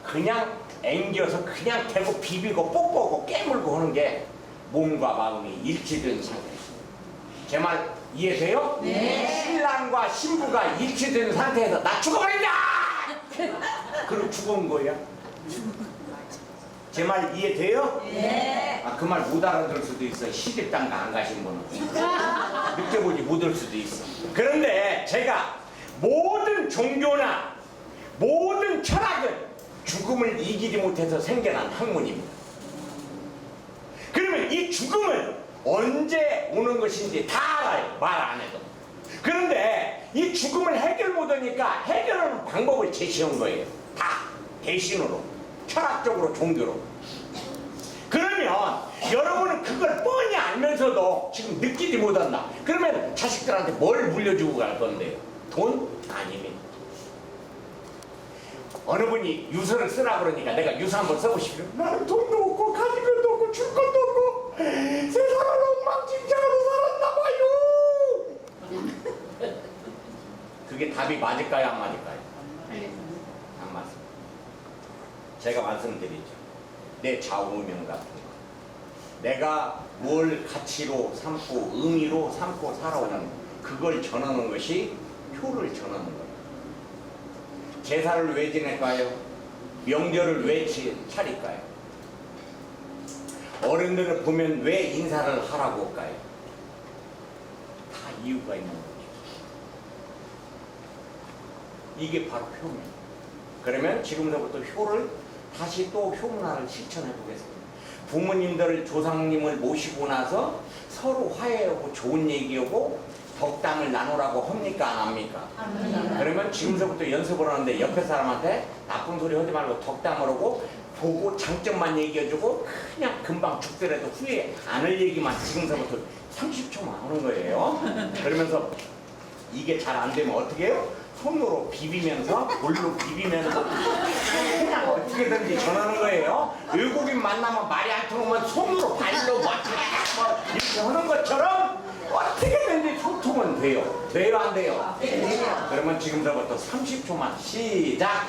그냥 앵겨서 그냥 대고 비비고 뽀뽀하고 깨물고 하는 게 몸과 마음이 일치된 상태. 제 말 이해돼요? 네. 신랑과 신부가 일치된 상태에서 나 죽어버린다! 그럼 죽은 거야. 제 말 이해돼요? 네. 아, 그 말 못 알아들을 수도 있어. 시집장가 안 가신 분은. 느껴보지 못할 수도 있어. 그런데 제가 모든 종교나 모든 철학은 죽음을 이기지 못해서 생겨난 학문입니다. 그러면 이 죽음은 언제 오는 것인지 다 알아요. 말 안 해도. 그런데 이 죽음을 해결 못하니까 해결하는 방법을 제시한 거예요. 다 대신으로. 철학적으로 종교로. 그러면 여러분은 그걸 뻔히 알면서도 지금 느끼지 못한다. 그러면 자식들한테 뭘 물려주고 갈 건데요? 돈? 아닙니다. 어느 분이 유서를 쓰라 그러니까 내가 유서 한번 써보십시오. 나는 돈도 없고 가진 것도 없고 줄 것도 없고 세상을 엉망진창으로 살았나 봐요. 그게 답이 맞을까요? 안 맞을까요? 안 맞습니다. 제가 말씀드리죠. 내 좌우명 같은 거. 내가 뭘 가치로 삼고 의미로 삼고 살아오는 그걸 전하는 것이 효를 전하는 거예요. 제사를 왜 지낼까요? 명절을 왜 차릴까요? 어른들을 보면 왜 인사를 하라고 할까요? 다 이유가 있는 거죠. 이게 바로 효입니다. 그러면 지금부터 효를 다시 또 효문화를 실천해 보겠습니다. 부모님들, 조상님을 모시고 나서 서로 화해하고 좋은 얘기하고 덕담을 나누라고 합니까? 안 합니까? 그러면 지금서부터 연습을 하는데 옆에 사람한테 나쁜 소리 하지 말고 덕담을 하고 보고 장점만 얘기해주고 그냥 금방 죽더라도 후회 안 할 얘기만 지금서부터 30초만 하는 거예요. 그러면서 이게 잘 안 되면 어떻게 해요? 손으로 비비면서 볼로 비비면서 그냥 어떻게든지 전하는 거예요. 외국인 만나면 말이 안 통하면 손으로 발로 막 이렇게 하는 것처럼 어떻게든지 소통은 돼요. 돼요 안 돼요? 그러면 지금부터 30초만 시작.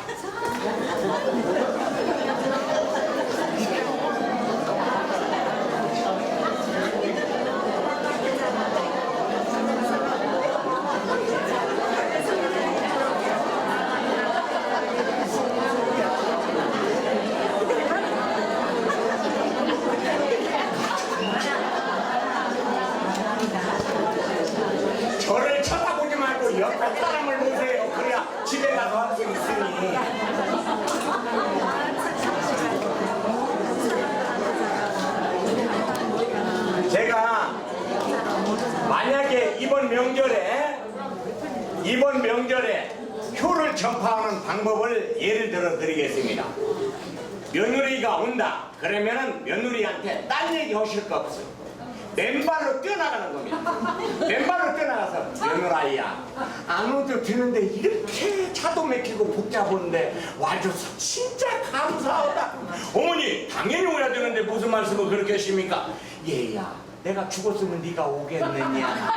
이번 명절에 효를 전파하는 방법을 예를 들어 드리겠습니다. 며느리가 온다. 그러면은 며느리한테 딴 얘기 하실 거 없어요. 맨발로 뛰어나가는 겁니다. 맨발로 뛰어나가서 며느라이야, 안 오도 되는데 이렇게 차도 막히고 복잡한데 와줘서 진짜 감사하다. 어머니 당연히 오야 되는데 무슨 말씀을 그렇게 하십니까? 얘야, 내가 죽었으면 네가 오겠느냐.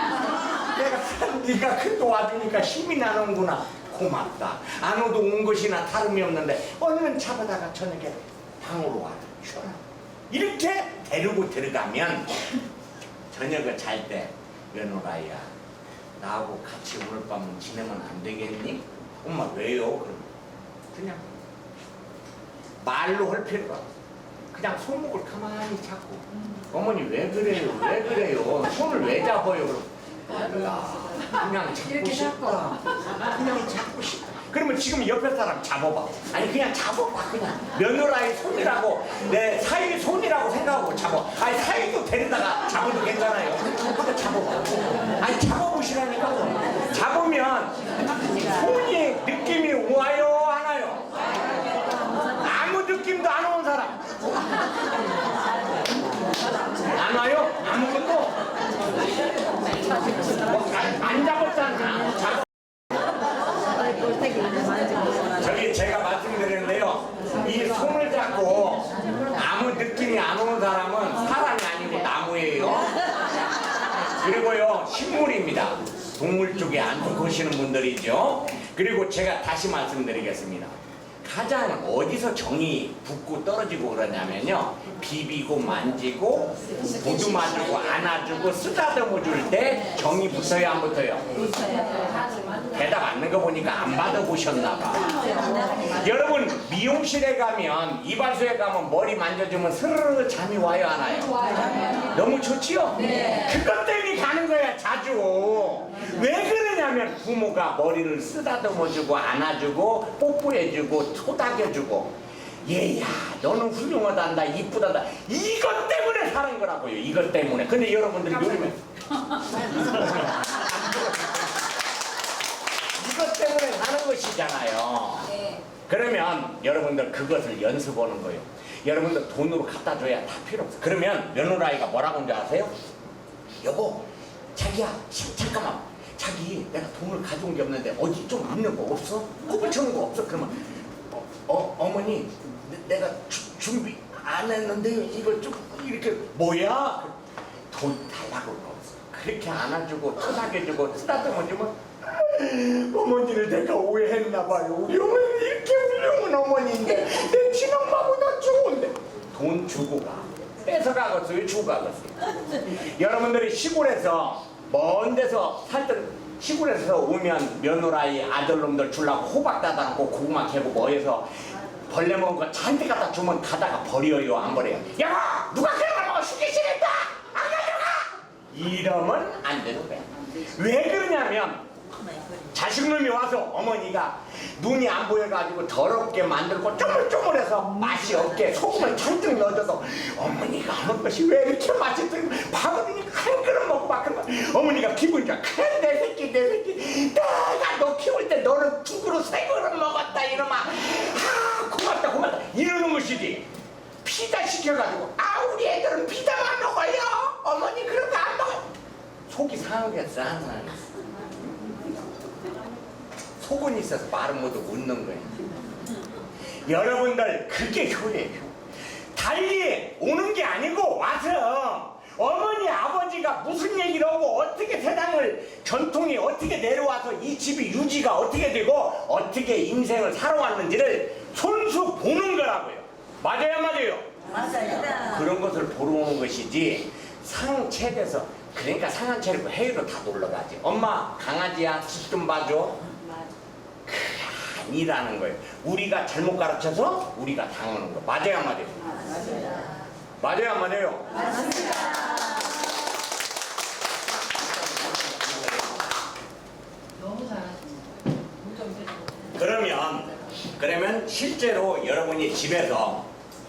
네가 큰 도와주니까 힘이 나는구나. 고맙다. 안 오도 온 것이나 다름이 없는데 얼른 잡아다가 저녁에 방으로 와라. 쉬어라. 이렇게 데리고 들어가면 저녁에 잘 때 며느라야, 나하고 같이 오늘 밤은 지내면 안 되겠니? 엄마 왜요? 그럼 그냥 말로 할 필요가 없어. 그냥 손목을 가만히 잡고 어머니 왜 그래요? 왜 그래요? 손을 왜 잡아요? 그럼 몰라. 그냥 잡고 싶다. 그냥 잡고 싶다. 그러면 지금 옆에 사람 잡아봐. 아니 그냥 잡아봐. 그냥 며느라의 손이라고, 내 사위 손이라고 생각하고 잡아. 아니 사위도 데리다가 잡아도 괜찮아요. 한번 잡아봐. 아니 잡아보시라니까. 잡으면 손이 느낌이 와요 안 와요? 아무 느낌도 안 오는 사람 안 와요? 아무것도? 안 잡았잖아. 저기 제가 말씀드렸는데요, 이 손을 잡고 아무 느낌이 안 오는 사람은 사람이 아니고 나무예요. 그리고요 식물입니다. 동물 쪽에 안 거시는 분들이죠. 그리고 제가 다시 말씀드리겠습니다. 가장 어디서 정이 붙고 떨어지고 그러냐면요, 비비고 만지고 보듬어주고 안아주고 쓰다듬어 줄 때 정이 붙어요 안 붙어요? 대답 안 하는 거 보니까 안 받아보셨나 봐. 여러분 미용실에 가면, 이발소에 가면 머리 만져주면 스르르 잠이 와요 안 와요? 너무 좋지요? 그것 때문에 가는 거야 자주. 왜 그러냐면 부모가 머리를 쓰다듬어주고 안아주고 뽀뽀해주고 토닥여주고, 얘야 너는 훌륭하단다 이쁘다다, 이것 때문에 사는 거라고요. 이것 때문에. 근데 여러분들이 요즘에 이것 때문에 사는 것이잖아요. 그러면 여러분들 그것을 연습하는 거예요. 여러분들 돈으로 갖다 줘야 다 필요 없어. 그러면 며느라이가 뭐라고 하는지 아세요? 여보, 자기야 잠깐만, 자기 내가 돈을 가져온 게 없는데 어디 좀 있는 거 없어? 꼽을 쳐는 거 없어? 그러면 어머니 내가 준비 안 했는데 이걸 좀 이렇게 뭐야? 돈 달라고 없어. 그렇게 안아주고 토닥여주고 쓰다듬어주면 어머니를 내가 오해했나 봐요. 우리 어머니 이렇게 훌륭한 어머니인데 내 친엄마보다 좋은데 돈 주고 가. 뺏어가겠어요? 주고 가겠어요? 여러분들이 시골에서 먼 데서 살던, 시골에서 오면 며느라이 아들놈들 주려고 호박 따다 놓고 고구마 캐고 뭐해서 벌레 먹은 거 잔뜩 갖다 주면 가다가 버려요 안 버려요? 야 누가 그런 걸 먹어? 휴게실에 안 가져가! 이러면 안 되는 거야. 왜 그러냐면 자식놈이 와서 어머니가 눈이 안 보여가지고 더럽게 만들고 쪼물쪼물해서 맛이 없게 소금을 잔뜩 넣어줘서 어머니가 하는 것이 왜 이렇게 맛있더니 밥은 한 그릇 먹고 막 그런 거야. 어머니가 기분 좋아. 그래 내 새끼 내가 너 키울 때 너는 2그릇 3그릇 먹었다 이러면 고맙다 이러는 것이지. 피자 시켜가지고 우리 애들은 피자만 먹어요, 어머니 그런 거 안 먹어요. 속이 상하겠어 안 상하겠어? 속은 있어서 말은 못하고 웃는 거예요. 여러분들 그게 효예요. 달리 오는 게 아니고 와서 어머니 아버지가 무슨 얘기를 하고 어떻게 세상을 전통이 어떻게 내려와서 이 집이 유지가 어떻게 되고 어떻게 인생을 살아왔는지를 손수 보는 거라고요. 맞아요 안 맞아요? 맞습니다. 그런 것을 보러 오는 것이지 상책에서, 그러니까 상한 차리고 해외로 다 놀러 가지. 엄마 강아지야 집 좀 봐줘. 그게 아니라는 거예요. 우리가 잘못 가르쳐서 우리가 당하는 거. 맞아요 안 맞아요? 맞아요 안 맞아요? 너무 잘하십니다. 그러면 실제로 여러분이 집에서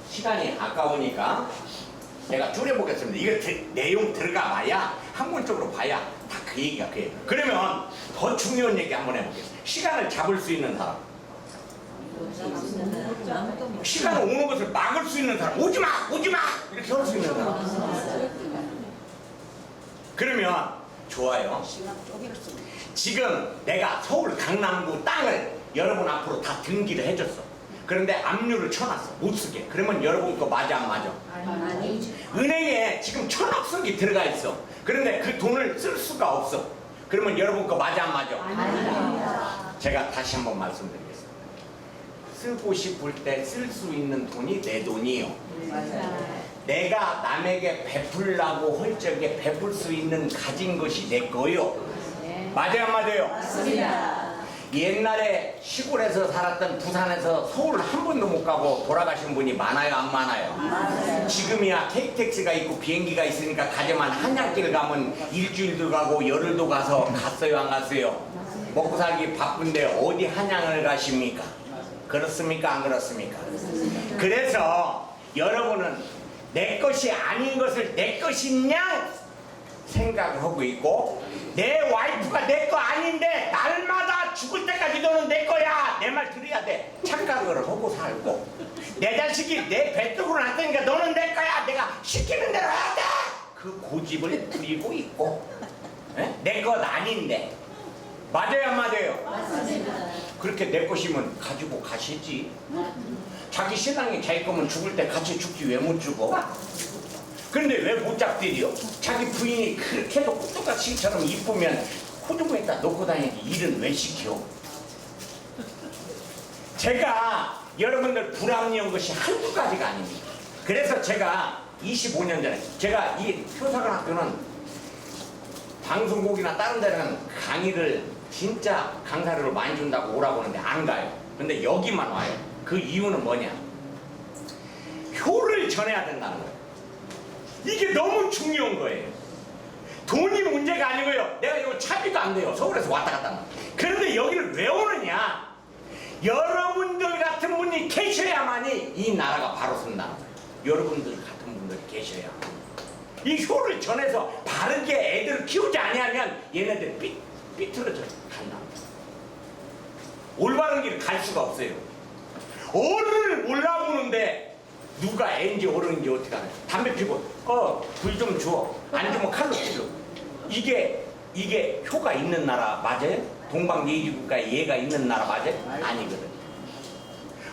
시간이 아까우니까 제가 줄여보겠습니다. 이거 내용 들어가 봐야 학문적으로 봐야 다 그 얘기가 그예요. 그러면 더 중요한 얘기 한번 해보겠습니다. 시간을 잡을 수 있는 사람, 시간을 오는 것을 막을 수 있는 사람, 오지마 오지마 이렇게 할 수 있는 사람. 그러면 좋아요. 지금 내가 서울 강남구 땅을 여러분 앞으로 다 등기를 해줬어. 그런데 압류를 쳐놨어. 못 쓰게. 그러면 여러분 거 맞아 안 맞아? 은행에 지금 1,000억석이 들어가 있어. 그런데 그 돈을 쓸 수가 없어. 그러면 여러분 거 맞아 안 맞아? 제가 다시 한번 말씀드리겠습니다. 쓰고 싶을 때 쓸 수 있는 돈이 내 돈이요. 내가 남에게 베풀라고 할 적에 베풀 수 있는 가진 것이 내 거요. 맞아요 안 맞아요? 옛날에 시골에서 살았던 부산에서 서울 한 번도 못 가고 돌아가신 분이 많아요 안 많아요? 지금이야 KTX가 있고 비행기가 있으니까 가져만 한양길 가면 일주일도 가고 열흘도 가서 갔어요 안 갔어요? 먹고 살기 바쁜데 어디 한양을 가십니까? 그렇습니까 안 그렇습니까? 그래서 여러분은 내 것이 아닌 것을 내 것이냐 생각을 하고 있고, 내 와이프가 내 거 아닌데 날마다 죽을 때까지 너는 내 거야 내 말 들어야 돼 착각을 하고 살고, 내 자식이 내 뱃속으로 났으니까 너는 내 거야 내가 시키는 대로 해야 돼 그 고집을 부리고 있고, 내 것 아닌데. 맞아요 안 맞아요? 맞습니다. 그렇게 내 것이면 가지고 가시지. 자기 신랑이 자기 거면 죽을 때 같이 죽지 왜 못 죽어? 그런데 왜 못 잡들이요? 자기 부인이 그렇게도 꿀떡같이처럼 이쁘면 호두부에다 놓고 다니지 일은 왜 시켜? 제가 여러분들 불합리한 것이 한두 가지가 아닙니다. 그래서 제가 25년 전에 제가 이 표사관학교는 방송국이나 다른 데는 강의를 진짜 강사료를 많이 준다고 오라고 하는데 안 가요. 근데 여기만 와요. 그 이유는 뭐냐? 효를 전해야 된다는 거예요. 이게 너무 중요한 거예요. 돈이 문제가 아니고요. 내가 이거 차비도 안 돼요. 서울에서 왔다 갔다 하는. 그런데 여기를 왜 오느냐? 여러분들 같은 분이 계셔야만이 이 나라가 바로 선다는 거예요. 여러분들 같은 분들이 계셔야. 이 효를 전해서 바르게 애들을 키우지 아니하면 얘네들이 삐뚤어져 간다. 올바른 길을 갈 수가 없어요. 어른을 몰라보는데 누가 애인지 어른인지 어떻게 하냐. 담배 피고 불 좀 줘. 안 주면 칼로 찔러. 이게 효가 있는 나라 맞아요? 동방예의지국가에 예가 있는 나라 맞아요? 아니거든.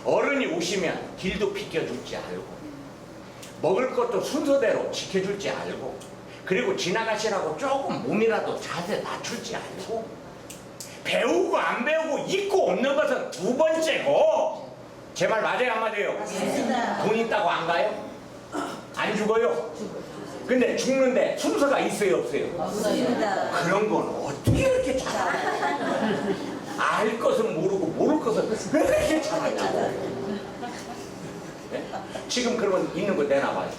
어른이 오시면 길도 비켜줄지 알고, 먹을 것도 순서대로 지켜줄지 알고, 그리고 지나가시라고 조금 몸이라도 자세 낮출지 알고, 배우고 안 배우고 있고 없는 것은 두 번째고. 제 말 맞아요 안 맞아요? 맞습니다. 돈 있다고 안 가요? 안 죽어요? 근데 죽는데 순서가 있어요 없어요? 없습니다. 그런 건 어떻게 이렇게 잘하냐? 알 것은 모르고 모를 것은 왜 이렇게 잘하냐고. 네? 지금 그러면 있는 거 내놔봐요.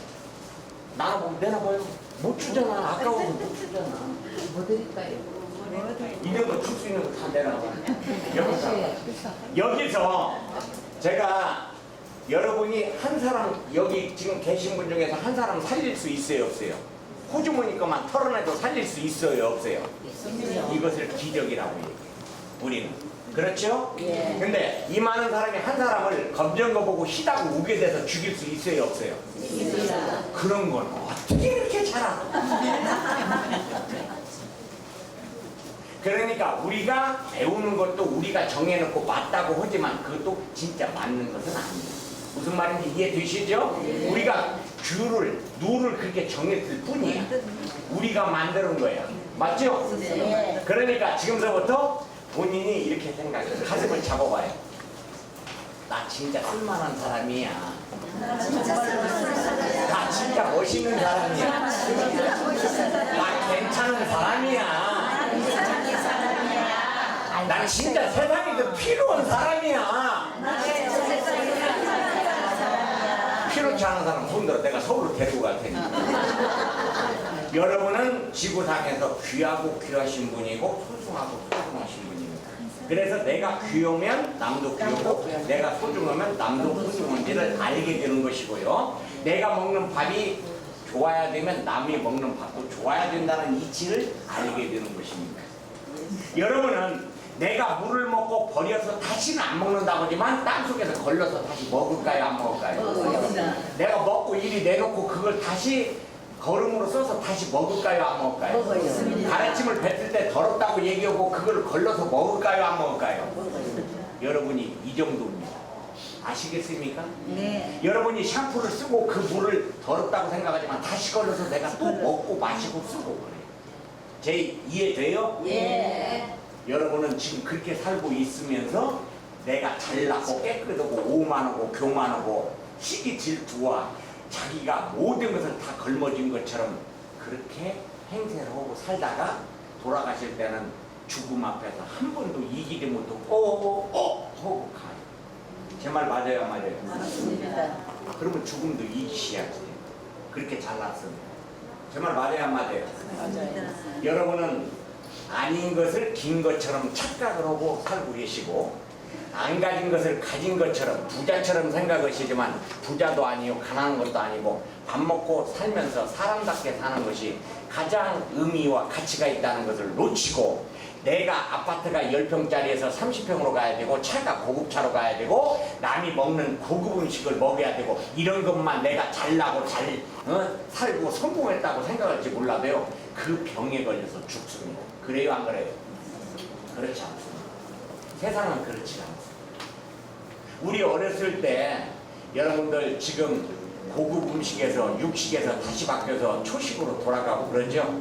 나눠보면 내놔봐요. 못 주잖아. 아까워서 못 주잖아. 뭐 드릴까요? 있는 거 줄 수 있는 거 다 내놔봐요. 여기서 제가 여러분이 한 사람, 여기 지금 계신 분 중에서 한 사람 살릴 수 있어요 없어요? 호주머니 것만 털어내도 살릴 수 있어요 없어요? 이것을 기적이라고 얘기해요 우리는. 그렇죠? 예. 근데 이 많은 사람이 한 사람을 검정거 보고 희다고 우게 돼서 죽일 수 있어요 없어요? 있습니다. 그런 건 어떻게 이렇게 잘하나? 그러니까 우리가 배우는 것도 우리가 정해놓고 맞다고 하지만 그것도 진짜 맞는 것은 아니에요. 무슨 말인지 이해되시죠? 우리가 룰을 그렇게 정했을 뿐이야. 우리가 만드는 거예요. 맞죠? 네. 그러니까 지금서부터 본인이 이렇게 생각해요. 가슴을 잡아봐요. 나 진짜 쓸만한 사람이야. 나 진짜 멋있는 사람이야. 나 괜찮은 사람이야. 난 진짜 세상에서 필요한 사람이야. 필요치 않은 사람 손들어. 내가 서울로 데리고 갈 테니. 여러분은 지구상에서 귀하고 귀하신 분이고 소중하고 소중하신 분입니다. 그래서 내가 귀하면 남도 귀하고 내가 소중하면 남도 소중한지를 알게 되는 것이고요. 내가 먹는 밥이 좋아야 되면 남이 먹는 밥도 좋아야 된다는 이치를 알게 되는 것입니다. 여러분은 내가 물을 먹고 버려서 다시는 안 먹는다고 하지만 땅속에서 걸러서 다시 먹을까요? 안 먹을까요? 먹습니다. 내가 먹고 이리 내놓고 그걸 다시 거름으로 써서 다시 먹을까요? 안 먹을까요? 먹어요. 가래침을 뱉을 때 더럽다고 얘기하고 그걸 걸러서 먹을까요? 안 먹을까요? 여러분이 이 정도입니다. 아시겠습니까? 네. 여러분이 샴푸를 쓰고 그 물을 더럽다고 생각하지만 다시 걸러서 내가 또 먹고 마시고 쓰고 그래요. 제 이해돼요? 예. 여러분은 지금 그렇게 살고 있으면서 내가 잘나고 깨끗하고 오만하고 교만하고 시기 질투와 자기가 모든 것을 다 걸머진 것처럼 그렇게 행세를 하고 살다가 돌아가실 때는 죽음 앞에서 한 번도 이기지 못하고 하고 가요. 제 말 맞아요, 안 맞아요? 맞습니다. 그러면 죽음도 이기셔야지. 그렇게 잘났습니다. 제 말 맞아요, 안 맞아요? 여러분은 아닌 것을 긴 것처럼 착각을 하고 살고 계시고 안 가진 것을 가진 것처럼 부자처럼 생각하시지만 부자도 아니고 가난한 것도 아니고 밥 먹고 살면서 사람답게 사는 것이 가장 의미와 가치가 있다는 것을 놓치고 내가 아파트가 10평짜리에서 30평으로 가야 되고 차가 고급차로 가야 되고 남이 먹는 고급 음식을 먹어야 되고 이런 것만 내가 잘나고 잘 살고 성공했다고 생각할지 몰라도요 그 병에 걸려서 죽습니다. 그래요 안 그래요? 그렇지 않습니다. 세상은 그렇지 않습니다. 우리 어렸을 때 여러분들 지금 고급 음식에서 육식에서 다시 바뀌어서 초식으로 돌아가고 그러죠?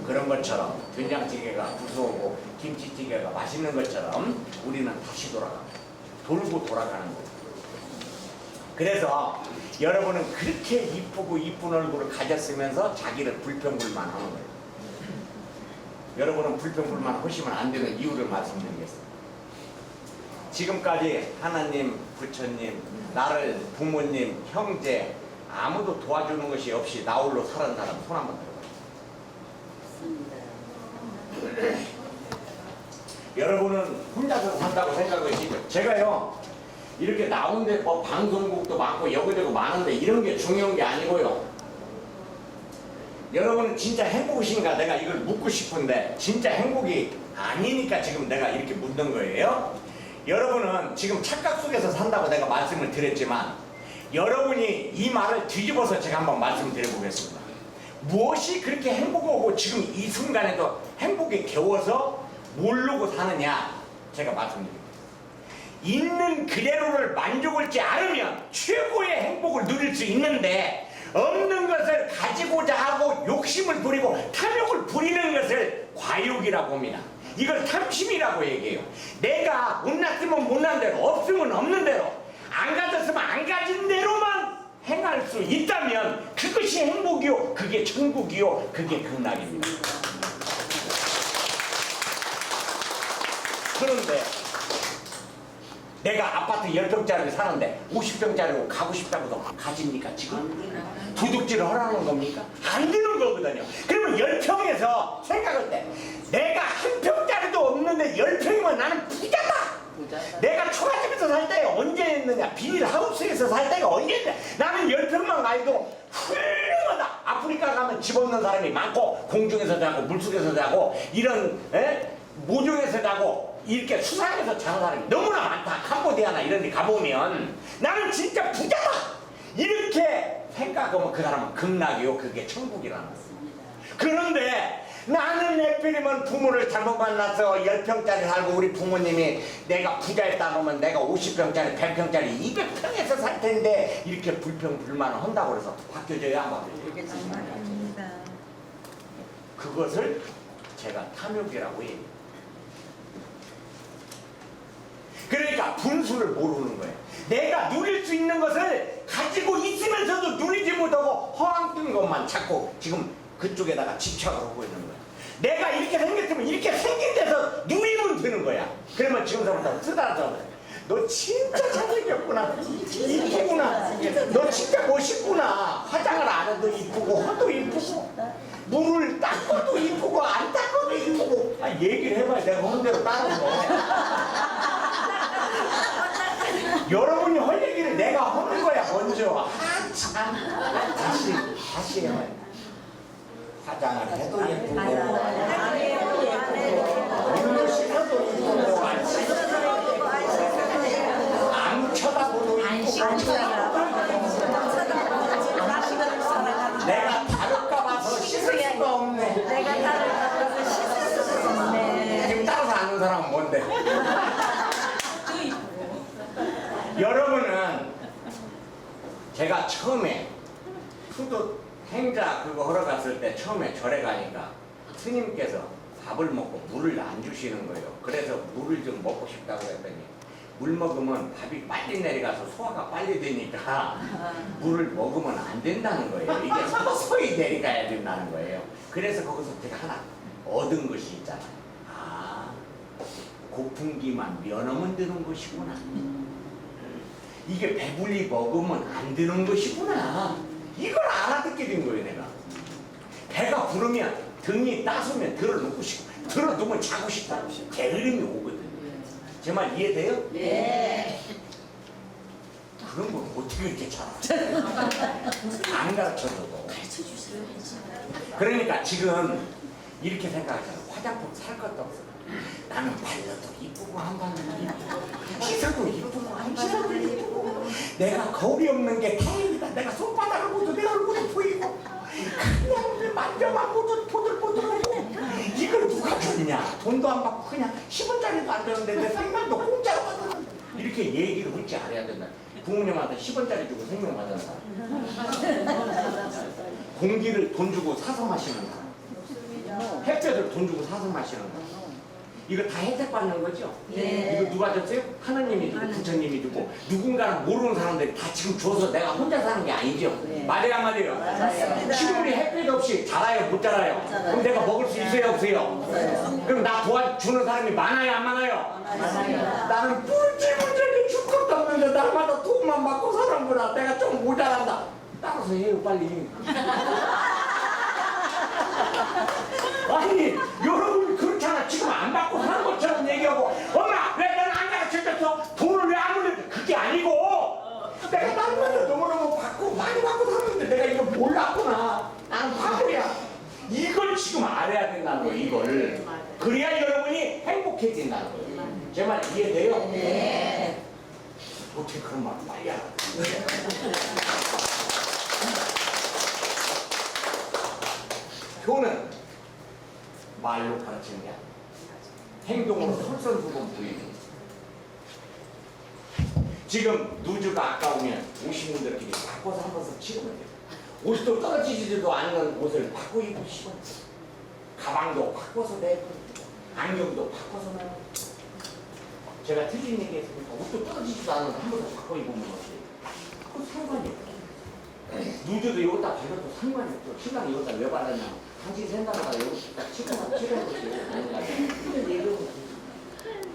그런 것처럼 된장찌개가 구수하고 김치찌개가 맛있는 것처럼 우리는 다시 돌아갑니다. 돌고 돌아가는 거예요. 그래서 여러분은 그렇게 이쁘고 이쁜 얼굴을 가졌으면서 자기를 불평불만하는 거예요. 여러분은 불평불만 하시면 안 되는 이유를 말씀드리겠습니다. 지금까지 하나님, 부처님, 나를 부모님, 형제 아무도 도와주는 것이 없이 나홀로 살은 사람 손 한번 들어봐요. 여러분은 혼자서 산다고 생각하시죠? 제가요 이렇게 나온데 뭐 방송국도 많고 여기저기 많은데 이런 게 중요한 게 아니고요. 여러분은 진짜 행복이신가 내가 이걸 묻고 싶은데 진짜 행복이 아니니까 지금 내가 이렇게 묻는 거예요. 여러분은 지금 착각 속에서 산다고 내가 말씀을 드렸지만 여러분이 이 말을 뒤집어서 제가 한번 말씀드려보겠습니다. 무엇이 그렇게 행복하고 지금 이 순간에도 행복에 겨워서 모르고 사느냐 제가 말씀드립니다. 있는 그대로를 만족을지 않으면 최고의 행복을 누릴 수 있는데 없는 것을 가지고자 하고 욕심을 부리고 탐욕을 부리는 것을 과욕이라고 합니다. 이걸 탐심이라고 얘기해요. 내가 못났으면 못난 대로 없으면 없는 대로 안 가졌으면 안 가진 대로만 행할 수 있다면 그것이 행복이요 그게 천국이요 그게 극락입니다. 그런데 내가 아파트 10평짜리 사는데 50평짜리로 가고 싶다고도 가집니까 지금? 도둑질을 하라는 겁니까? 안 되는 거거든요. 그러면 10평에서 생각할 때 내가 한 평짜리도 없는데 10평이면 나는 부자다. 내가 초가집에서 살 때가 언제 했느냐, 비닐하우스에서 살 때가 언제 했느냐. 나는 10평만 가도 훌륭하다. 아프리카 가면 집 없는 사람이 많고 공중에서 자고 물속에서 자고 이런 모종에서 자고 이렇게 수상에서 자는 사람이 너무나 많다. 캄보디아나 이런 데 가보면 나는 진짜 부자다 이렇게 생각하면 그 사람은 극락이요 그게 천국이라는 것입니다. 그런데 나는 에필이면 부모를 잘못 만나서 10평짜리 살고 우리 부모님이 내가 부자였다 그러면 내가 50평짜리 100평짜리 200평에서 살 텐데 이렇게 불평불만을 한다고 해서 바뀌어져야 안 바뀌어져요. 그것을 제가 탐욕이라고 해요. 그러니까 분수를 모르는 거예요. 내가 누릴 수 있는 것을 가지고 있으면서도 누리지 못하고 허황 뜬 것만 찾고 지금 그쪽에다가 집착을 하고 있는 거야. 내가 이렇게 생겼으면 이렇게 생긴 데서 누리면 되는 거야. 그러면 지금서부터 쓰다듬어. 너 진짜 잘생겼구나. 이쁘구나. 너 진짜 멋있구나. 화장을 안 해도 이쁘고 허도 이쁘고 물을 닦아도 이쁘고 안 닦아도 이쁘고. 아, 얘기를 해봐야 내가 하는 대로 따르는 거. 여러분이 할 얘기를 내가 하는 거야 먼저. 아, 참. 다시 해요. 화장을 해도 예쁘고 물로 씻어도 예쁘고 안 쳐다보도 예쁘고 내가 다를까 봐서 씻을 수가 없네. 지금 따라서 아는 사람은 뭔데? 여러분은 제가 처음에 수도 행자 그거 하러 갔을 때 처음에 절에 가니까 스님께서 밥을 먹고 물을 안 주시는 거예요. 그래서 물을 좀 먹고 싶다고 했더니 물 먹으면 밥이 빨리 내려가서 소화가 빨리 되니까 물을 먹으면 안 된다는 거예요. 이게 서서히 내려가야 된다는 거예요. 그래서 거기서 제가 하나 얻은 것이 있잖아요. 아, 고풍기만 면허면 되는 것이구나. 이게 배불리 먹으면 안 되는 것이구나. 이걸 알아듣게 된 거예요, 내가. 배가 부르면 등이 따스면 들어눕고 싶고, 들어누면 자고 싶다. 게으름이 오거든. 제 말 이해돼요? 네. 그런 걸 어떻게 이렇게 잘 알아? 안 가르쳐줘도. 가르쳐주세요. 그러니까 지금 이렇게 생각하잖아. 화장품 살 것도 없어. 나는 발려도 이쁘고 한방도 이쁘고 시선도 이쁘고 안시선도 이쁘고 내가 거울이 없는 게 다행이다. 내가 손바닥을 보도 내 얼굴이 보이고 그냥 만져만 보도 보들보들하고 이걸 누가 줬냐. 돈도 안 받고 그냥 10원짜리도 안 되는데 내 생명도 공짜로 받는 이렇게 얘기를 할지 알아야 된다. 부모님한테 10원짜리 주고 생명 받는 사람, 공기를 돈 주고 사서 마시는 사람, 햇볕을 돈 주고 사서 마시는 사람, 이거 다 혜택 받는 거죠? 네. 이거 누가 줬어요? 하나님이 주고 부처님이 주고 누군가는 모르는 사람들이 다 지금 줘서 내가 혼자 사는 게 아니죠? 네. 맞아요 안 맞아요? 맞아요. 시골이 햇빛 없이 자라요 못 자라요? 그럼 내가 먹을 수 있어요 없어요? 그럼 나 도와주는 사람이 많아요 안 많아요? 맞아요. 나는 뿔질뿔질게 줄 것도 없는데 날마다 돈만 받고 사는구나. 내가 좀 모자란다. 따라서 해요 빨리. 아니 여러분 그렇잖아. 지금 안 받고 사는 것처럼 얘기하고 엄마 왜 나는 안 가르쳐줬어? 돈을 왜 안 올려? 그게 아니고 내가 날마다 너무너무 받고 많이 받고 사는데 내가 이거 몰랐구나. 나는 바보야. 이걸 지금 알아야 된다는 거예요. 이걸. 그래야 여러분이 행복해진다는 거예요. 제 말 이해돼요? 네. 어떻게 그런 말 빨리 알아? 효는 말로 가르치는 게 아니야. 행동으로 솔선수범 보이는 거야. 지금 누주가 아까우면 오신 분들끼리 바꿔서 한 번씩 치우면 돼요. 옷도 떨어지지도 않는 옷을 바꿔 입으시고 가방도 바꿔서 내고 안경도 바꿔서 내고 제가 틀린 얘기 했으니까 옷도 떨어지지도 않는 한 번도 바꿔 입으면 그 상관이 없어요. 누주도 이거다 발려도 상관이 없어. 신랑이 이거다 왜 발랐냐. 당신 생각하다가 여기 딱 치고만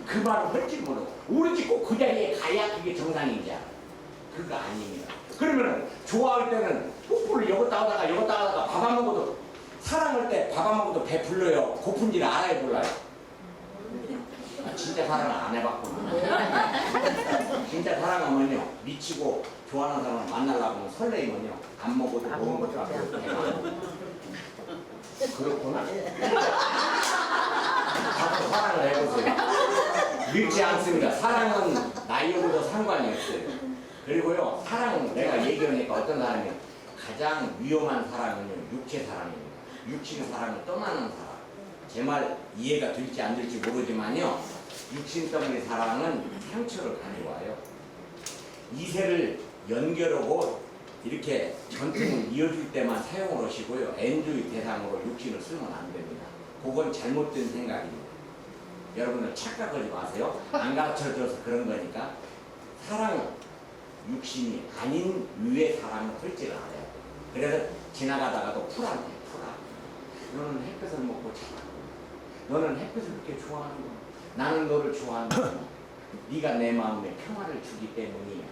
그 말을 할지 모르고 오로지 꼭 그 자리에 가야 그게 정상이지. 그거 아닙니다. 그러면 좋아할 때는 뽀뽀를 여기다 하다가 밥 안 먹어도 사랑할 때 밥 안 먹어도 배 불러요. 고픈지를 알아야 불러요. 아, 진짜 사랑을 안 해봤구나. 진짜 사랑은 뭐냐? 미치고 좋아하는 사람을 만나려고 하면 설레이면요. 안 먹어도 먹은 것들 앞에서 그렇구나. 자꾸 사랑을 해보세요. 늙지 않습니다. 사랑은 나이하고도 상관이 없어요. 그리고요, 사랑은 내가 얘기하니까 어떤 사람이 가장 위험한 사랑은요, 육체 사랑입니다. 육신 사랑을 떠나는 사랑. 제 말 이해가 될지 안 될지 모르지만요, 육신 덩어리 사랑은 상처를 가져와요. 이세를 연결하고 이렇게 전통을 이어줄 때만 사용을 하시고요. 엔조이 대상으로 육신을 쓰면 안 됩니다. 그건 잘못된 생각입니다. 여러분들 착각하지 마세요. 안 가르쳐줘서 그런 거니까. 사랑은 육신이 아닌 위의 사랑을 할 줄 알아야 돼요. 그래서 지나가다가도 풀한테 풀아. 너는 햇볕을 먹고 자라. 너는 햇빛을 그렇게 좋아하는 거야. 나는 너를 좋아한다. 네가 내 마음에 평화를 주기 때문이야.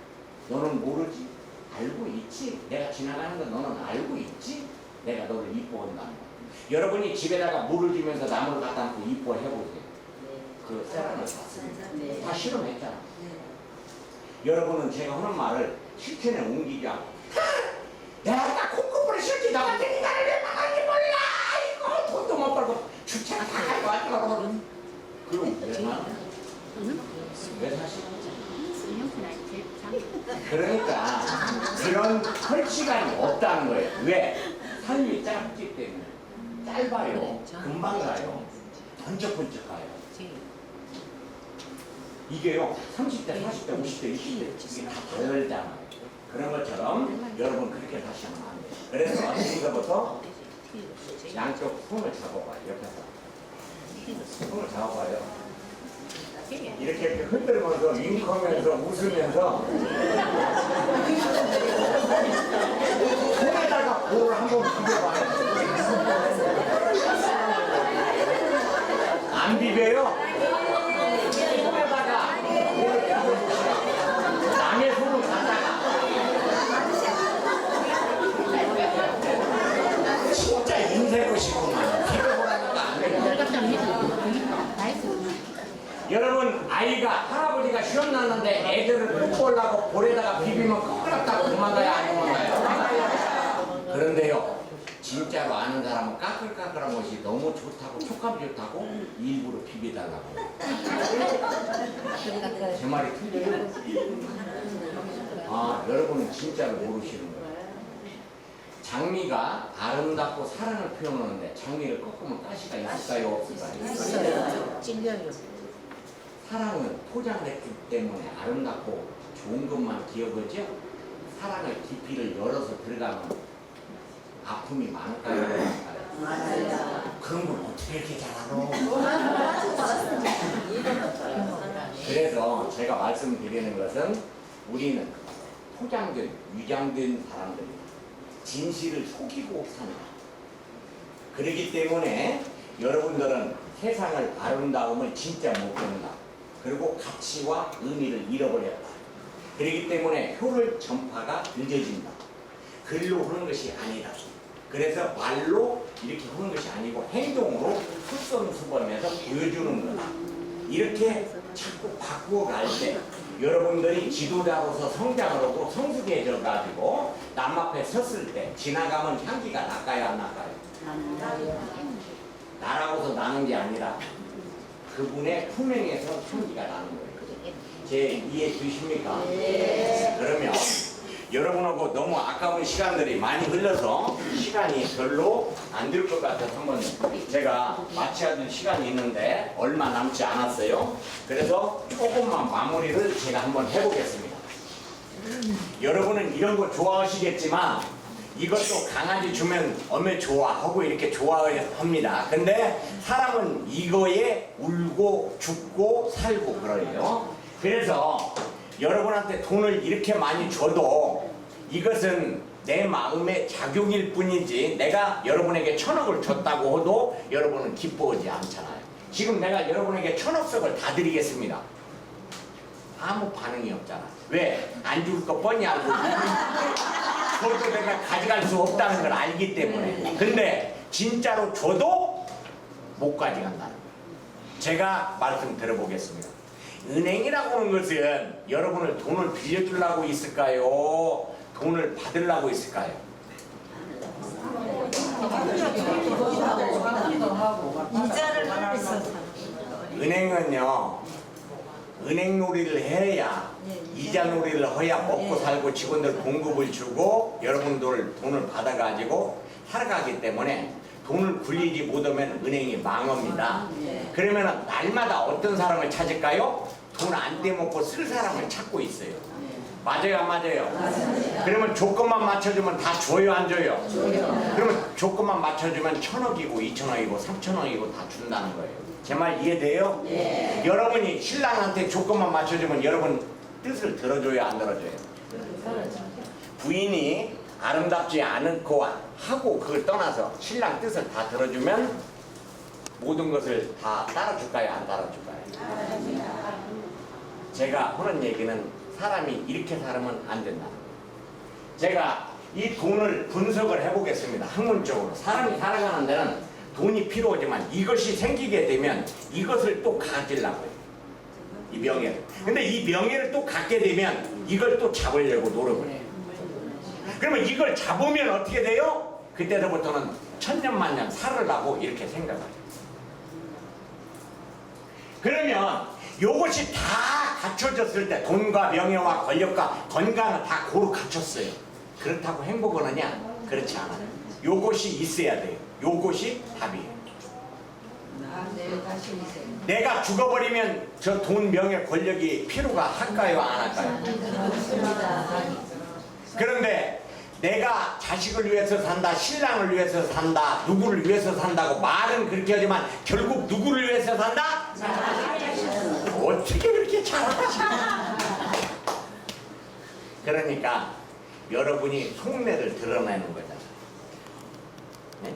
너는 모르지? 알고 있지? 내가 지나가는 거 너는 알고 있지? 내가 너를 이뻐한다는 거. 여러분이 집에다가 물을 주면서 나무를 갖다 놓고 이뻐해보세요. 그 사랑을 봤습니다. 다 실험했잖아. 여러분은 제가 하는 말을 실천에 옮기지 않고 내가 아까 콩쿠르를 실지 너 같은 인간을 왜 망하는지 몰라 이거 돈도 못 벌고 주차가 다 갈고 왔다고 그럼 왜 사나? 왜 사시나? 그러니까 그런 할 시간이 없다는 거예요. 왜? 삶이 짧기 때문에 짧아요. 금방 가요. 번쩍번쩍 가요. 이게요 30대, 40대, 50대, 20대 이게 다 다르잖아요. 그런 것처럼 여러분 그렇게 사시면 안 돼요. 그래서 지금부터 양쪽 손을 잡아봐요. 옆에서 손을 잡아봐요. 이렇게 흔들면서 윙크하면서 웃으면서 손에다가 볼을 한번 비벼봐요. 안 비벼요? 손에다가 볼을 비벼보시라. 남의 손을 갖다가 진짜 인쇄것이구만. 비벼보라는 거 안 돼요. 여러분 아이가 할아버지가 시험 났는데 애들을 꼭 보려고 볼에다가 비비면 꺼끄럽다고 도망가요 안 도망가요? 그런데요 진짜로 아는 사람은 까끌까끌한 것이 너무 좋다고 촉감이 좋다고 일부러 비비달라고 제 말이 틀려요? 아 여러분은 진짜로 모르시는 거예요. 장미가 아름답고 사랑을 표현하는데 장미를 꺾으면 가시가 있을까요 없을까요? 찔려요. 사랑은 포장됐기 때문에 아름답고 좋은 것만 기억하죠? 사랑의 깊이를 열어서 들어가면 아픔이 많을까요? 맞아요. 그런 걸 어떻게 이렇게 잘 알아? 그래서 제가 말씀드리는 것은 우리는 포장된, 위장된 사람들입니다. 진실을 속이고 삽니다. 그렇기 때문에 여러분들은 세상을 아름다움을 진짜 못 본다. 그리고 가치와 의미를 잃어버렸다. 그렇기 때문에 효를 전파가 늦어진다. 글로 하는 것이 아니다. 그래서 말로 이렇게 하는 것이 아니고 행동으로 솔선수범해서 보여주는 거다. 이렇게 자꾸 바꾸어 갈 때 여러분들이 지도자로서 성장을 하고 성숙해져 가지고 남 앞에 섰을 때 지나가면 향기가 날까요 안 날까요? 나라고서 나는 게 아니라 그분의 품행에서 향기가 나는 거예요. 제 이해 되십니까? 네. 그러면 여러분하고 너무 아까운 시간들이 많이 흘러서 시간이 별로 안 들 것 같아서 한번 제가 마쳐야 될 시간이 있는데 얼마 남지 않았어요. 그래서 조금만 마무리를 제가 한번 해보겠습니다. 여러분은 이런 거 좋아하시겠지만 이것도 강아지 주면 어메 좋아하고 이렇게 좋아합니다. 근데 사람은 이거에 울고 죽고 살고 그래요. 그래서 여러분한테 돈을 이렇게 많이 줘도 이것은 내 마음의 작용일 뿐이지 내가 여러분에게 1000억을 줬다고 해도 여러분은 기뻐하지 않잖아요. 지금 내가 여러분에게 1000억석을 다 드리겠습니다. 아무 반응이 없잖아. 왜? 안 줄 거 뻔히 알고 그것도 내가 가져갈 수 없다는 걸 알기 때문에. 근데 진짜로 줘도 못 가져간다는 거예요. 제가 말씀 들어보겠습니다. 은행이라고 하는 것은 여러분을 돈을 빌려주려고 있을까요? 돈을 받으려고 있을까요? 이자를 하면서 은행은요, 은행놀이를 해야 이자놀이를 해야 먹고 살고 직원들 공급을 주고 여러분들 돈을 받아가지고 살아가기 때문에 돈을 굴리지 못하면 은행이 망합니다. 그러면 날마다 어떤 사람을 찾을까요? 돈 안 떼먹고 쓸 사람을 찾고 있어요. 맞아요 안 맞아요? 그러면 조건만 맞춰주면 다 줘요 안 줘요? 그러면 조건만 맞춰주면 1000억이고 2000억이고 3000억이고 다 준다는 거예요. 제 말 이해돼요? 네. 여러분이 신랑한테 조건만 맞춰주면 여러분 뜻을 들어줘요 안 들어줘요? 부인이 아름답지 않고 하고 그걸 떠나서 신랑 뜻을 다 들어주면 모든 것을 다 따라줄까요 안 따라줄까요? 제가 하는 얘기는 사람이 이렇게 살면 안 된다. 제가 이 돈을 분석을 해보겠습니다. 학문적으로. 사람이 살아가는 데는 돈이 필요하지만 이것이 생기게 되면 이것을 또 가지려고요. 이 명예를. 근데 이 명예를 또 갖게 되면 이걸 또 잡으려고 노력을 해요. 그러면 이걸 잡으면 어떻게 돼요? 그때부터는 천년만년 살으라고 이렇게 생각해요. 그러면 요것이 다 갖춰졌을 때 돈과 명예와 권력과 건강은 다 고루 갖췄어요. 그렇다고 행복을 하냐? 그렇지 않아요. 요것이 있어야 돼요. 요것이 답이에요. 내가 죽어버리면 저 돈, 명예, 권력이 필요가 할까요? 안 할까요? 그런데 내가 자식을 위해서 산다, 신랑을 위해서 산다, 누구를 위해서 산다고 말은 그렇게 하지만 결국 누구를 위해서 산다? 어떻게 그렇게 잘하시나? 그러니까 여러분이 속내를 드러내는 거잖아요. 네?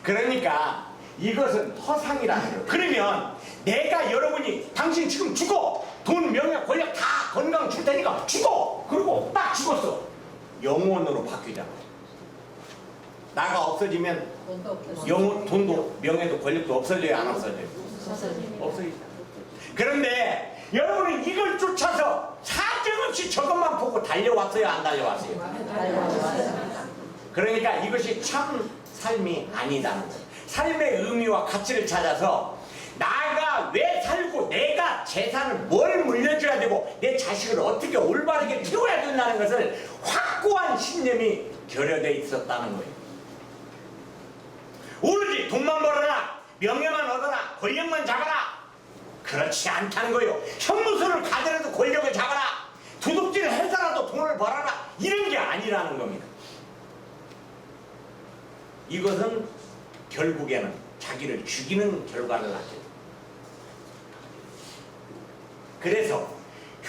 그러니까 이것은 허상이라는 거예요. 그러면 내가 여러분이 당신 지금 죽어! 돈, 명예, 권력 다 건강 줄 테니까 죽어! 그리고 딱 죽었어. 영원으로 바뀌잖아요. 나가 없어지면 돈도 명예도 권력도 없어져요? 안 없어져요? 없어지죠. 그런데 여러분이 이걸 쫓아서 사정없이 저것만 보고 달려왔어요? 안 달려왔어요? 그러니까 이것이 참 삶이 아니다는 거예요. 삶의 의미와 가치를 찾아서 나가 왜 살고 내가 재산을 뭘 물려줘야 되고 내 자식을 어떻게 올바르게 키워야 된다는 것을 확고한 신념이 결여되어 있었다는 거예요. 오로지 돈만 벌어라, 명예만 얻어라, 권력만 잡아라, 그렇지 않다는 거예요. 형무소를 가더라도 권력을 잡아라, 도둑질을 해서라도 돈을 벌어라, 이런 게 아니라는 겁니다. 이것은 결국에는 자기를 죽이는 결과를 낳게. 그래서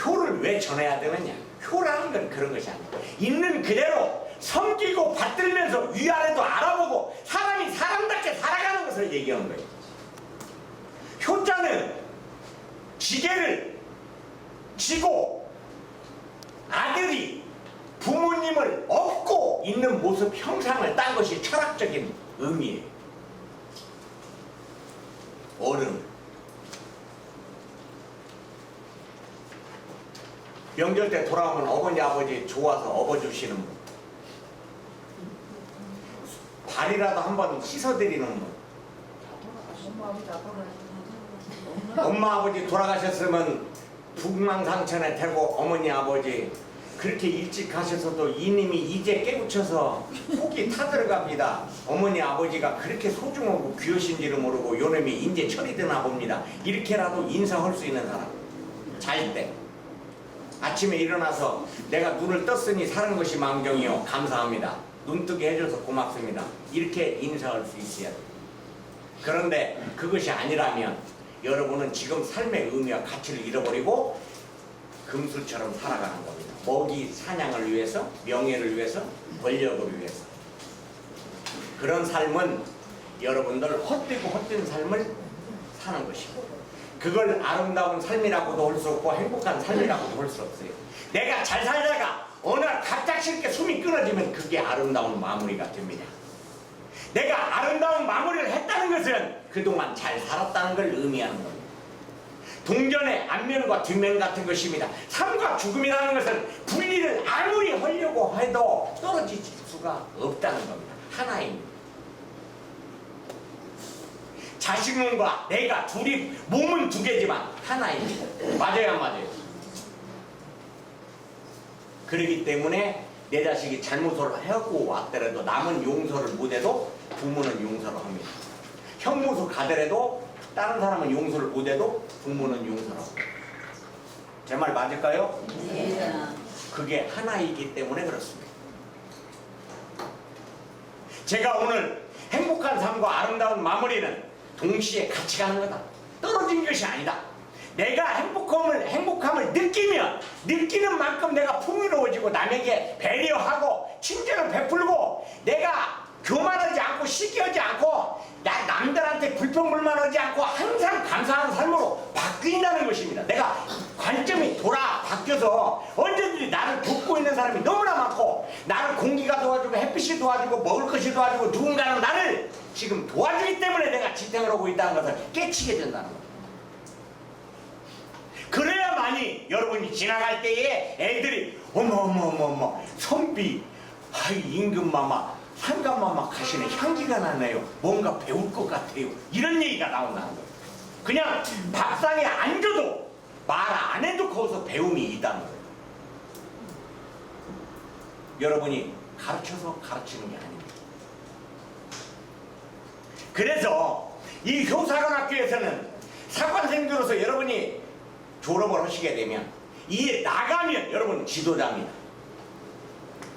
효를 왜 전해야 되느냐? 효라는 건 그런 것이 아니에요. 있는 그대로 섬기고 받들면서 위아래도 알아보고 사람이 사람답게 살아가는 것을 얘기하는 거예요. 효자는 지게를 지고 아들이 부모님을 업고 있는 모습 형상을 딴 것이 철학적인 의미예요. 어른. 명절 때 돌아오면 어머니 아버지 좋아서 업어주시는 분, 발이라도 한번 씻어드리는 분, 엄마 아버지 돌아가셨으면 북망상천에 태고 어머니 아버지 그렇게 일찍 가셔서도 이님이 이제 깨우쳐서 속이 타들어갑니다. 어머니 아버지가 그렇게 소중하고 귀하신지를 모르고 요놈이 이제 철이 드나 봅니다. 이렇게라도 인사할 수 있는 사람. 잘 때 아침에 일어나서 내가 눈을 떴으니 사는 것이 망정이요 감사합니다. 눈 뜨게 해줘서 고맙습니다. 이렇게 인사할 수 있어야 돼요. 그런데 그것이 아니라면 여러분은 지금 삶의 의미와 가치를 잃어버리고 금수처럼 살아가는 겁니다. 먹이 사냥을 위해서, 명예를 위해서, 권력을 위해서. 그런 삶은 여러분들 헛되고 헛된 삶을 사는 것이고, 그걸 아름다운 삶이라고도 할 수 없고 행복한 삶이라고도 할 수 없어요. 내가 잘 살다가 어느 날 갑작스럽게 숨이 끊어지면 그게 아름다운 마무리가 됩니다. 내가 아름다운 마무리를 했다는 것은 그동안 잘 살았다는 걸 의미하는 겁니다. 동전의 앞면과 뒷면 같은 것입니다. 삶과 죽음이라는 것은 분리를 아무리 하려고 해도 떨어질 수가 없다는 겁니다. 하나입니다. 자식과 내가 둘이 몸은 두 개지만 하나입니다. 맞아요, 안 맞아요? 그렇기 때문에 내 자식이 잘못을 하고 왔더라도 남은 용서를 못해도 부모는 용서를 합니다. 형무소 가더라도 다른 사람은 용서를 못해도 부모는 용서를 합니다. 제 말 맞을까요? 네. 그게 하나이기 때문에 그렇습니다. 제가 오늘 행복한 삶과 아름다운 마무리는 동시에 같이 가는 거다. 떨어진 것이 아니다. 내가 행복함을 느끼는 만큼 내가 풍요로워지고 남에게 배려하고 친절을 베풀고 내가 교만하지 않고 시기하지 않고 남들한테 불평불만하지 않고 항상 감사하는 삶으로 바뀐다는 것입니다. 내가 관점이 바뀌어서 언제든지 나를 돕고 있는 사람이 너무나 많고 나를 공기가 도와주고 햇빛이 도와주고 먹을 것이 도와주고 누군가는 나를 지금 도와주기 때문에 내가 지탱을 하고 있다는 것을 깨치게 된다는 겁니다. 그 그래야만이 여러분이 지나갈 때에 애들이 어머 선비 아이 임금마마 상감마마 가시네 향기가 나네요. 뭔가 배울 것 같아요. 이런 얘기가 나온다는 거예요. 그냥 밥상에 앉아도 말 안 해도 거기서 배움이 있다는 거예요. 여러분이 가르쳐서 가르치는 게 아닙니다. 그래서 이 효사관학교에서는 사관생들로서 여러분이 졸업을 하시게 되면 이에 나가면 여러분 지도자입니다.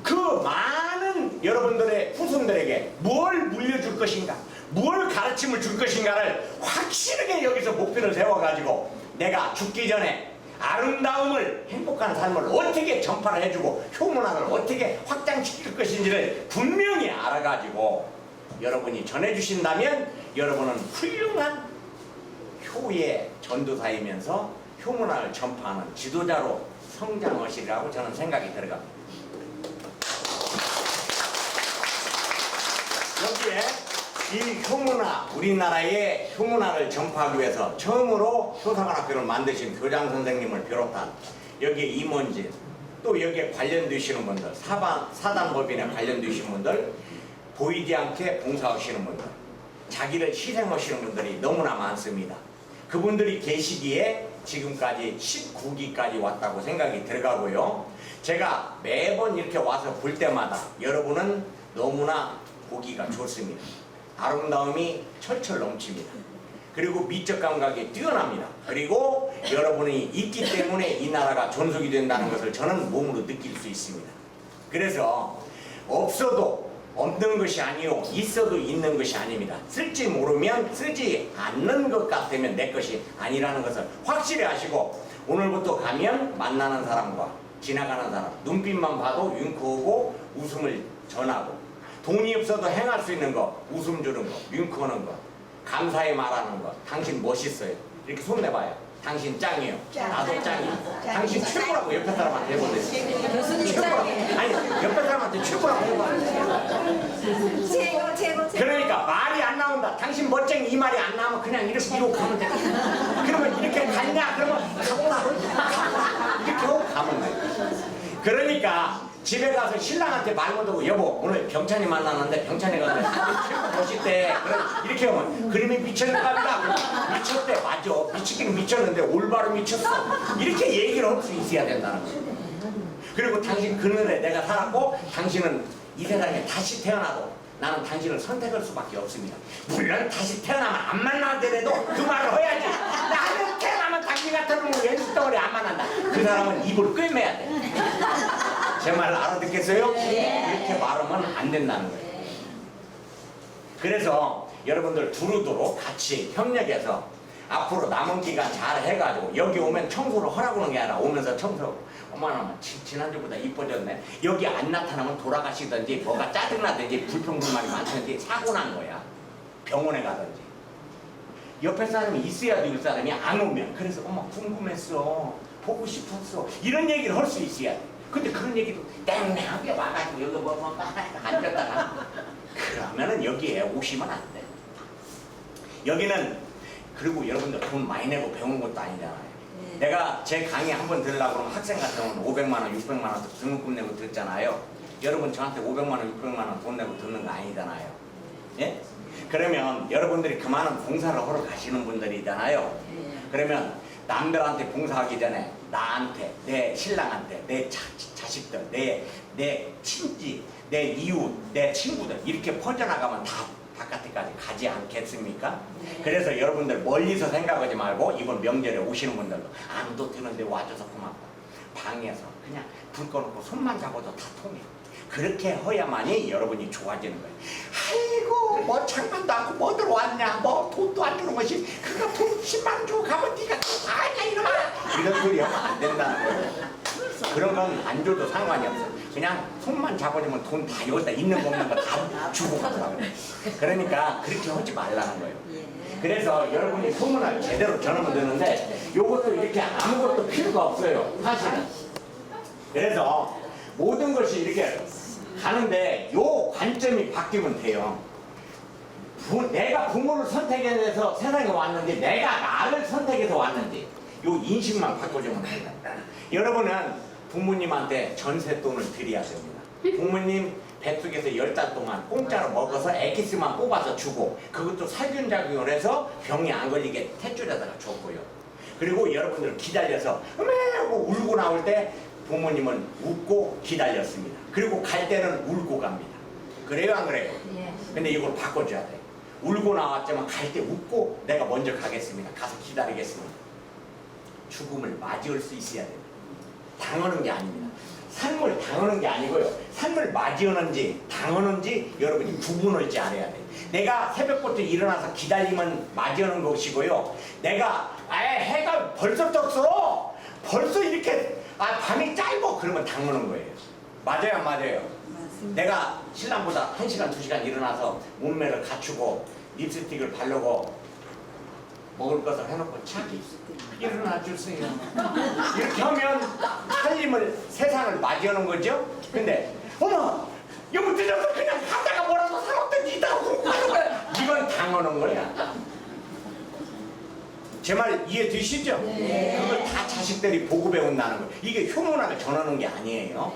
그 많은 여러분들의 후손들에게 뭘 물려줄 것인가, 뭘 가르침을 줄 것인가를 확실하게 여기서 목표를 세워가지고 내가 죽기 전에 아름다움을, 행복한 삶을 어떻게 전파를 해주고 효문학을 어떻게 확장시킬 것인지를 분명히 알아가지고 여러분이 전해주신다면 여러분은 훌륭한 효의 전도사이면서 효문학을 전파하는 지도자로 성장하시리라고 저는 생각이 들어갑니다. 여기에 이 효문학, 우리나라의 효문학을 전파하기 위해서 처음으로 효사관학교를 만드신 교장 선생님을 비롯한 여기에 임원진, 또 여기에 관련되시는 분들, 사단법인에 관련되시는 분들, 보이지 않게 봉사하시는 분들, 자기를 희생하시는 분들이 너무나 많습니다. 그분들이 계시기에 지금까지 19기까지 왔다고 생각이 들어가고요. 제가 매번 이렇게 와서 볼 때마다 여러분은 너무나 보기가 좋습니다. 아름다움이 철철 넘칩니다. 그리고 미적 감각이 뛰어납니다. 그리고 여러분이 있기 때문에 이 나라가 존속이 된다는 것을 저는 몸으로 느낄 수 있습니다. 그래서 없어도 없는 것이 아니요 있어도 있는 것이 아닙니다. 쓸지 모르면 쓰지 않는 것 같으면 내 것이 아니라는 것을 확실히 아시고 오늘부터 가면 만나는 사람과 지나가는 사람 눈빛만 봐도 윙크하고 웃음을 전하고 돈이 없어도 행할 수 있는 거 웃음 주는 거 윙크하는 거 감사히 말하는 거 당신 멋있어요. 이렇게 손 내봐요. 당신 짱이에요. 나도 짱이에요. 당신 최고라고 옆에 사람한테 해보세요. 교수님 최고라고. 짱이에요. 아니 옆에 사람한테 최고라고 해봐요. 최고. 그러니까 말이 안 나온다. 당신 멋쟁이 이 말이 안 나오면 그냥 이렇게 이러고 가면 돼. 그러면 이렇게 갔냐? 그러면 가보라. 이렇게 하고 가면 돼. 그러니까 집에 가서 신랑한테 말 못하고 여보 오늘 병찬이 만나는데 병찬이 가서 최고 멋있대. 이렇게 하면 그림이 미쳤는가 보다. 미쳤대. 맞아. 미치긴 미쳤는데 올바로 미쳤어. 이렇게 얘기를 할 수 있어야 된다는 거예요. 그리고 당신 그늘에 내가 살았고 당신은 이 세상에 다시 태어나도 나는 당신을 선택할 수밖에 없습니다. 물론 다시 태어나면 안 만나더라도 그 말을 해야지. 나는 태어나면 당신 같은 놈을 왼수 덩어리 안 만난다. 그 사람은 입을 꿰매야 돼. 제 말을 알아듣겠어요? 이렇게 말하면 안 된다는 거예요. 그래서 여러분들 두루두루 같이 협력해서 앞으로 남은 기간 잘 해가지고 여기 오면 청소를 하라고 하는 게 아니라 오면서 청소 어머나 지난주보다 이뻐졌네. 여기 안 나타나면 돌아가시든지 뭐가 짜증나든지 불평불만이 많든지 사고 난 거야. 병원에 가든지 옆에 사람이 있어야 될 사람이 안 오면 그래서 엄마 궁금했어 보고 싶었어 이런 얘기를 할 수 있어야 돼. 근데 그런 얘기도 땡땡하게 와가지고 여기 뭐 앉았다가 그러면은 여기에 오시면 안 돼. 여기는 그리고 여러분들 돈 많이 내고 배우는 것도 아니잖아요. 내가 제 강의 한번 들으려고 그러면 학생 같은 경우는 500만 원, 600만 원 등록금 내고 듣잖아요. 여러분 저한테 500만 원, 600만 원 돈 내고 듣는 거 아니잖아요. 예? 그러면 여러분들이 그 많은 봉사를 하러 가시는 분들이잖아요. 그러면 남들한테 봉사하기 전에 나한테, 내 신랑한테, 내 자식들, 내 친지, 내 이웃, 내 친구들 이렇게 퍼져나가면 다 바깥에까지 가지 않겠습니까? 그래서 여러분들 멀리서 생각하지 말고 이번 명절에 오시는 분들도 안도 드는데 와줘서 고맙다. 방에서 그냥 불 꺼놓고 손만 잡아도 다 통해. 그렇게 해야만이 여러분이 좋아지는 거예요. 아이고 뭐 장만도 않고 뭐 들어왔냐 뭐 돈도 안 주는 것이 그거 돈 10만 원 주고 가면 네가 다 하냐 이놈아 이런 소리 하면 안 된다는 거예요. 그런 건 안 줘도 상관이 없어요. 그냥 손만 잡아주면 돈 다 여기다 있는 거 없는 거 다 주고 가더라고요. 그러니까 그렇게 하지 말라는 거예요. 그래서 여러분이 소문을 제대로 전하면 되는데 요것도 이렇게 아무것도 필요가 없어요. 사실은. 그래서 모든 것이 이렇게 가는데 요 관점이 바뀌면 돼요. 내가 부모를 선택해서 세상에 왔는지 내가 나를 선택해서 왔는지 요 인식만 바꿔주면 됩니다. 여러분은 부모님한테 전세돈을 드려야 됩니다. 부모님 뱃속에서 10달 동안 공짜로 먹어서 엑기스만 뽑아서 주고 그것도 살균작용을 해서 병이 안 걸리게 탯줄에다가 줬고요. 그리고 여러분들 기다려서 으메 하고 울고 나올 때 부모님은 웃고 기다렸습니다. 그리고 갈 때는 울고 갑니다. 그래요 안 그래요? 근데 이걸 바꿔줘야 돼. 울고 나왔지만 갈 때 웃고 내가 먼저 가겠습니다. 가서 기다리겠습니다. 죽음을 맞이할 수 있어야 됩니다. 당하는 게 아닙니다. 삶을 당하는 게 아니고요. 삶을 맞이하는지 당하는지 여러분이 구분을 잘해야 돼. 내가 새벽부터 일어나서 기다리면 맞이하는 것이고요. 내가 해가 벌써 떴어. 벌써 이렇게 밤이 짧어. 그러면 당하는 거예요. 맞아요 안 맞아요? 내가 신랑보다 1시간 2시간 일어나서 몸매를 갖추고 립스틱을 바르고 먹을 것을 해놓고 자기 일어나 주세요. 이렇게 하면 살림을 세상을 맞이하는 거죠. 근데 어머 여보 늦어서 그냥 가다가 뭐라도 사먹든지 이따가 가는 거야. 이건 당하는 거야. 제 말 이해되시죠? 네. 그걸 다 자식들이 보고 배운다는 거예요. 이게 효문학을 전하는 게 아니에요.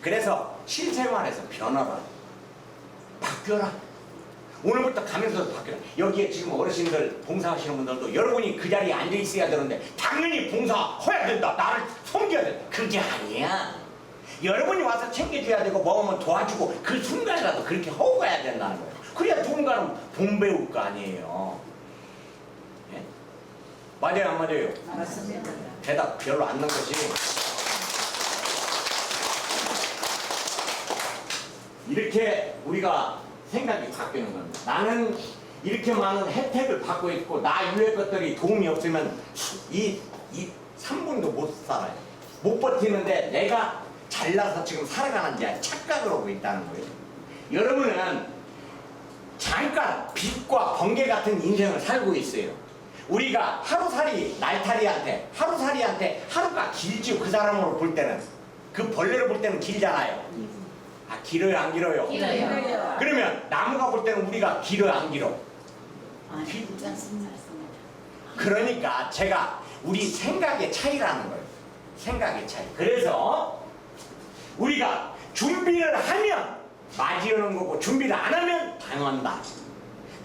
그래서 실생활에서 변화가 바뀌어라. 오늘부터 가면서도 바뀌어라. 여기에 지금 어르신들 봉사하시는 분들도 여러분이 그 자리에 앉아 있어야 되는데 당연히 봉사해야 된다. 나를 섬겨야 된다. 그게 아니야. 여러분이 와서 챙겨줘야 되고 먹으면 도와주고 그 순간이라도 그렇게 하고 가야 된다는 거예요. 그래야 누군가는 본 배울 거 아니에요. 예? 맞아요 안 맞아요? 맞습니다. 대답 별로 안 넣은 것이 이렇게 우리가 생각이 바뀌는 겁니다. 나는 이렇게 많은 혜택을 받고 있고 나 이외의 것들이 도움이 없으면 이 3분도 못 살아요. 못 버티는데 내가 잘나서 지금 살아가는지 착각을 하고 있다는 거예요. 여러분은 잠깐 빛과 번개 같은 인생을 살고 있어요. 우리가 하루살이 날타리한테 하루가 길지요. 그 사람으로 볼 때는 그 벌레를 볼 때는 길잖아요. 길어요 안 길어요? 길어요. 그러면 나무가 볼 때는 우리가 길어요 안 길어? 길지 않습니다. 그러니까 제가 우리 생각의 차이라는 거예요. 생각의 차이. 그래서 우리가 준비를 하면 맞이하는 거고 준비를 안 하면 당한다.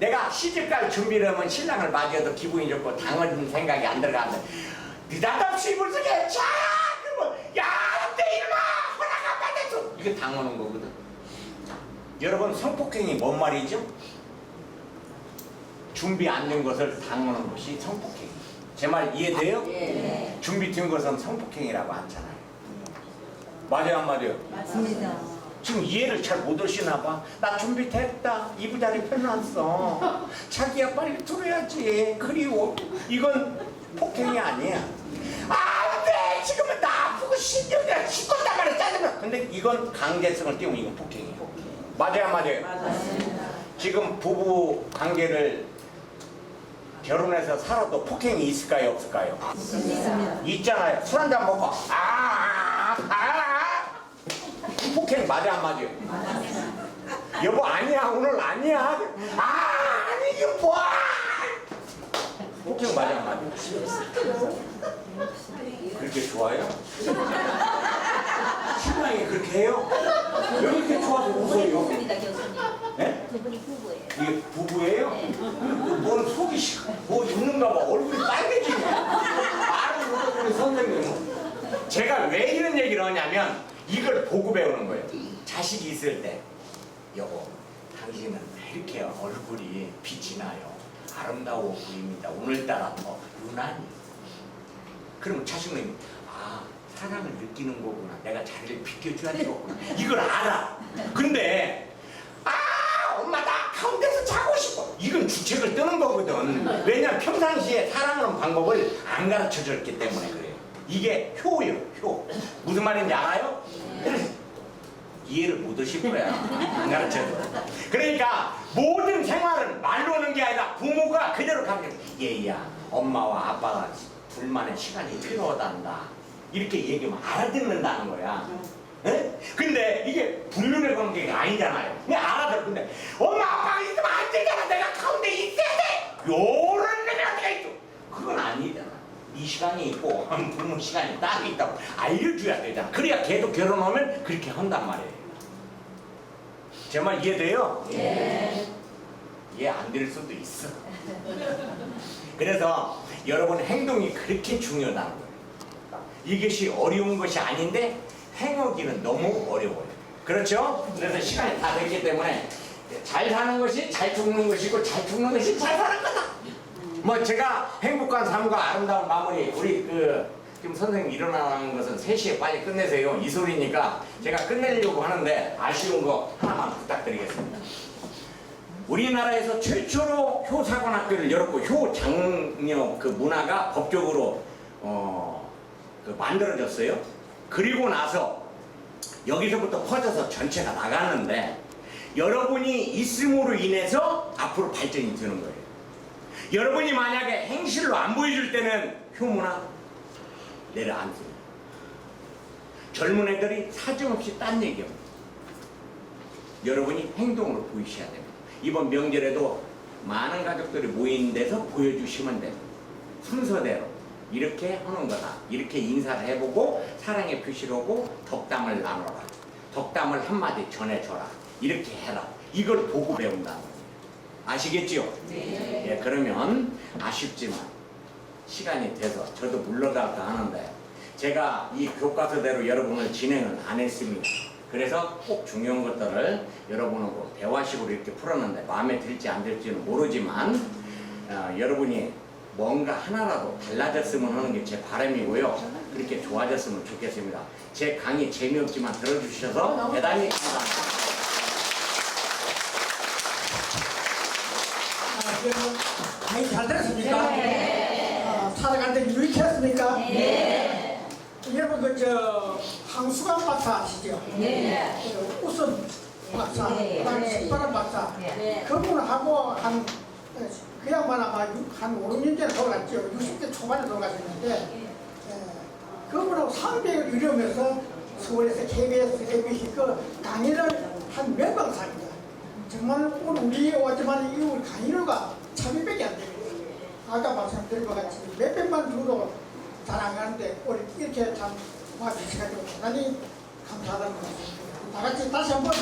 내가 시집갈 준비를 하면 신랑을 맞이해도 기분이 좋고 당하는 생각이 안 들어가는데 느닷없이 불쑥해 자 그러면 야 안돼 일어나 허락 안 받았어 이게 당하는 거거든. 여러분 성폭행이 뭔 말이죠? 준비 안 된 것을 당하는 것이 성폭행. 제 말 이해돼요? 예. 준비된 것은 성폭행이라고 하잖아요. 맞아요 안 맞아요? 맞습니다. 지금 이해를 잘 못 하시나 봐. 나 준비됐다. 이부자리 펴놨어. 자기야 빨리 들어야지. 그리워. 이건 폭행이 아니야. 안 돼. 지금은 나 아프고 신경이야. 죽겠다 말이야. 짜증나. 근데 이건 강제성을 띄우면 이건 폭행이야. 맞아요 안 맞아요? 맞습니다. 지금 부부 관계를 결혼해서 살아도 폭행이 있을까요 없을까요? 있습니다. 있잖아요. 술 한잔 먹고 폭행 맞아 안 맞아요? 여보 아니야 오늘 아니야. 아니 이게 뭐야? 폭행 맞아 안 맞아요? 그렇게 좋아요? 신랑이 그렇게 해요? 왜 이렇게 좋아서 웃어요? 네? 두 분이 부부예요. 이게 부부예요? 네. 뭔 속이 뭐 있는가 봐. 얼굴이 빨개지네. 말을 못하는 선생님은. 제가 왜 이런 얘기를 하냐면 이걸 보고 배우는 거예요. 자식이 있을 때 여보 당신은 왜 이렇게 얼굴이 빛이 나요. 아름다워 보입니다. 오늘따라 더 유난히. 그러면 자식은 사랑을 느끼는 거구나. 내가 자리를 비켜줘야 되겠구나. 이걸 알아. 근데 엄마 나 가운데서 자고 싶어. 이건 주책을 뜨는 거거든. 왜냐면 평상시에 사랑하는 방법을 안 가르쳐 줬기 때문에 그래요. 이게 효예요. 효. 무슨 말인지 알아요? 이해를 못 하실 거야. 안 가르쳐줘. 그러니까 모든 생활은 말로 하는 게 아니라 부모가 그대로 가르쳐. 얘야 엄마와 아빠가 둘만의 시간이 필요하단다. 이렇게 얘기하면 알아듣는다는 거야. 에? 근데 이게 불륜의 관계가 아니잖아요. 그냥 알아들. 근데 엄마 아빠가 있으면 안 되잖아. 내가 가운데 있어야 돼. 요런 놈이 어디가 있어. 그건 아니잖아. 이 시간이 있고 부모 시간이 따로 있다고 알려줘야 되잖아. 그래야 걔도 결혼하면 그렇게 한단 말이에요. 제 말 이해돼요? 네. 이해 안 될 수도 있어. 그래서 여러분 행동이 그렇게 중요하다는 거예요. 이것이 어려운 것이 아닌데 행하기는 너무 어려워요. 그렇죠? 그래서 시간이 다 됐기 때문에 잘 사는 것이 잘 죽는 것이고 잘 죽는 것이 잘 사는 거다. 뭐 제가 행복한 삶과 아름다운 마무리 우리 지금 선생님 일어나는 것은 3시에 빨리 끝내세요 이 소리니까 제가 끝내려고 하는데 아쉬운 거 하나만 부탁드리겠습니다. 우리나라에서 최초로 효사관학교를 열었고 효장녀 그 문화가 법적으로 만들어졌어요. 그리고 나서 여기서부터 퍼져서 전체가 나가는데 여러분이 있음으로 인해서 앞으로 발전이 되는 거예요. 여러분이 만약에 행실로 안 보여줄 때는 효문화 내려앉습니다. 젊은 애들이 사정없이 딴 얘기합니다. 여러분이 행동으로 보이셔야 됩니다. 이번 명절에도 많은 가족들이 모인 데서 보여주시면 됩니다. 순서대로 이렇게 하는 거다. 이렇게 인사를 해보고 사랑의 표시를 하고 덕담을 나눠라. 덕담을 한마디 전해줘라. 이렇게 해라. 이걸 보고 배운다는 거예요. 아시겠지요? 네. 예, 그러면 아쉽지만 시간이 돼서 저도 물러갈까 하는데 제가 이 교과서대로 여러분을 진행을 안 했습니다. 그래서 꼭 중요한 것들을 여러분하고 대화식으로 이렇게 풀었는데 마음에 들지 안 들지는 모르지만 여러분이 뭔가 하나라도 달라졌으면 하는 게 제 바람이고요. 그렇게 좋아졌으면 좋겠습니다. 제 강의 재미없지만 들어주셔서 대단히 감사합니다. 많이 잘 들었습니까? 네. 살아가는데 유익했습니까? 네. 여러분 그저 황수관 박사 아시죠? 네. 그 우선 박사, 네. 그다음에 식바람 박사. 네. 그분하고 그 양반 아마 한 5, 6년 전에 돌아갔죠. 60대 초반에 돌아가셨는데 그분하고 300을 이루면서 서울에서 KBS, MBC 그 강의를 한 몇 방사입니다. 정말 오늘 우리 왔지만 이 강의료가 1,200이 안 돼요. 아까 말씀드린 것 같이 몇백만 주도 잘 안 가는데 오늘 이렇게 참 와주셔가지고 대단히 감사하다는 말씀입니다. 다 같이 다시 한번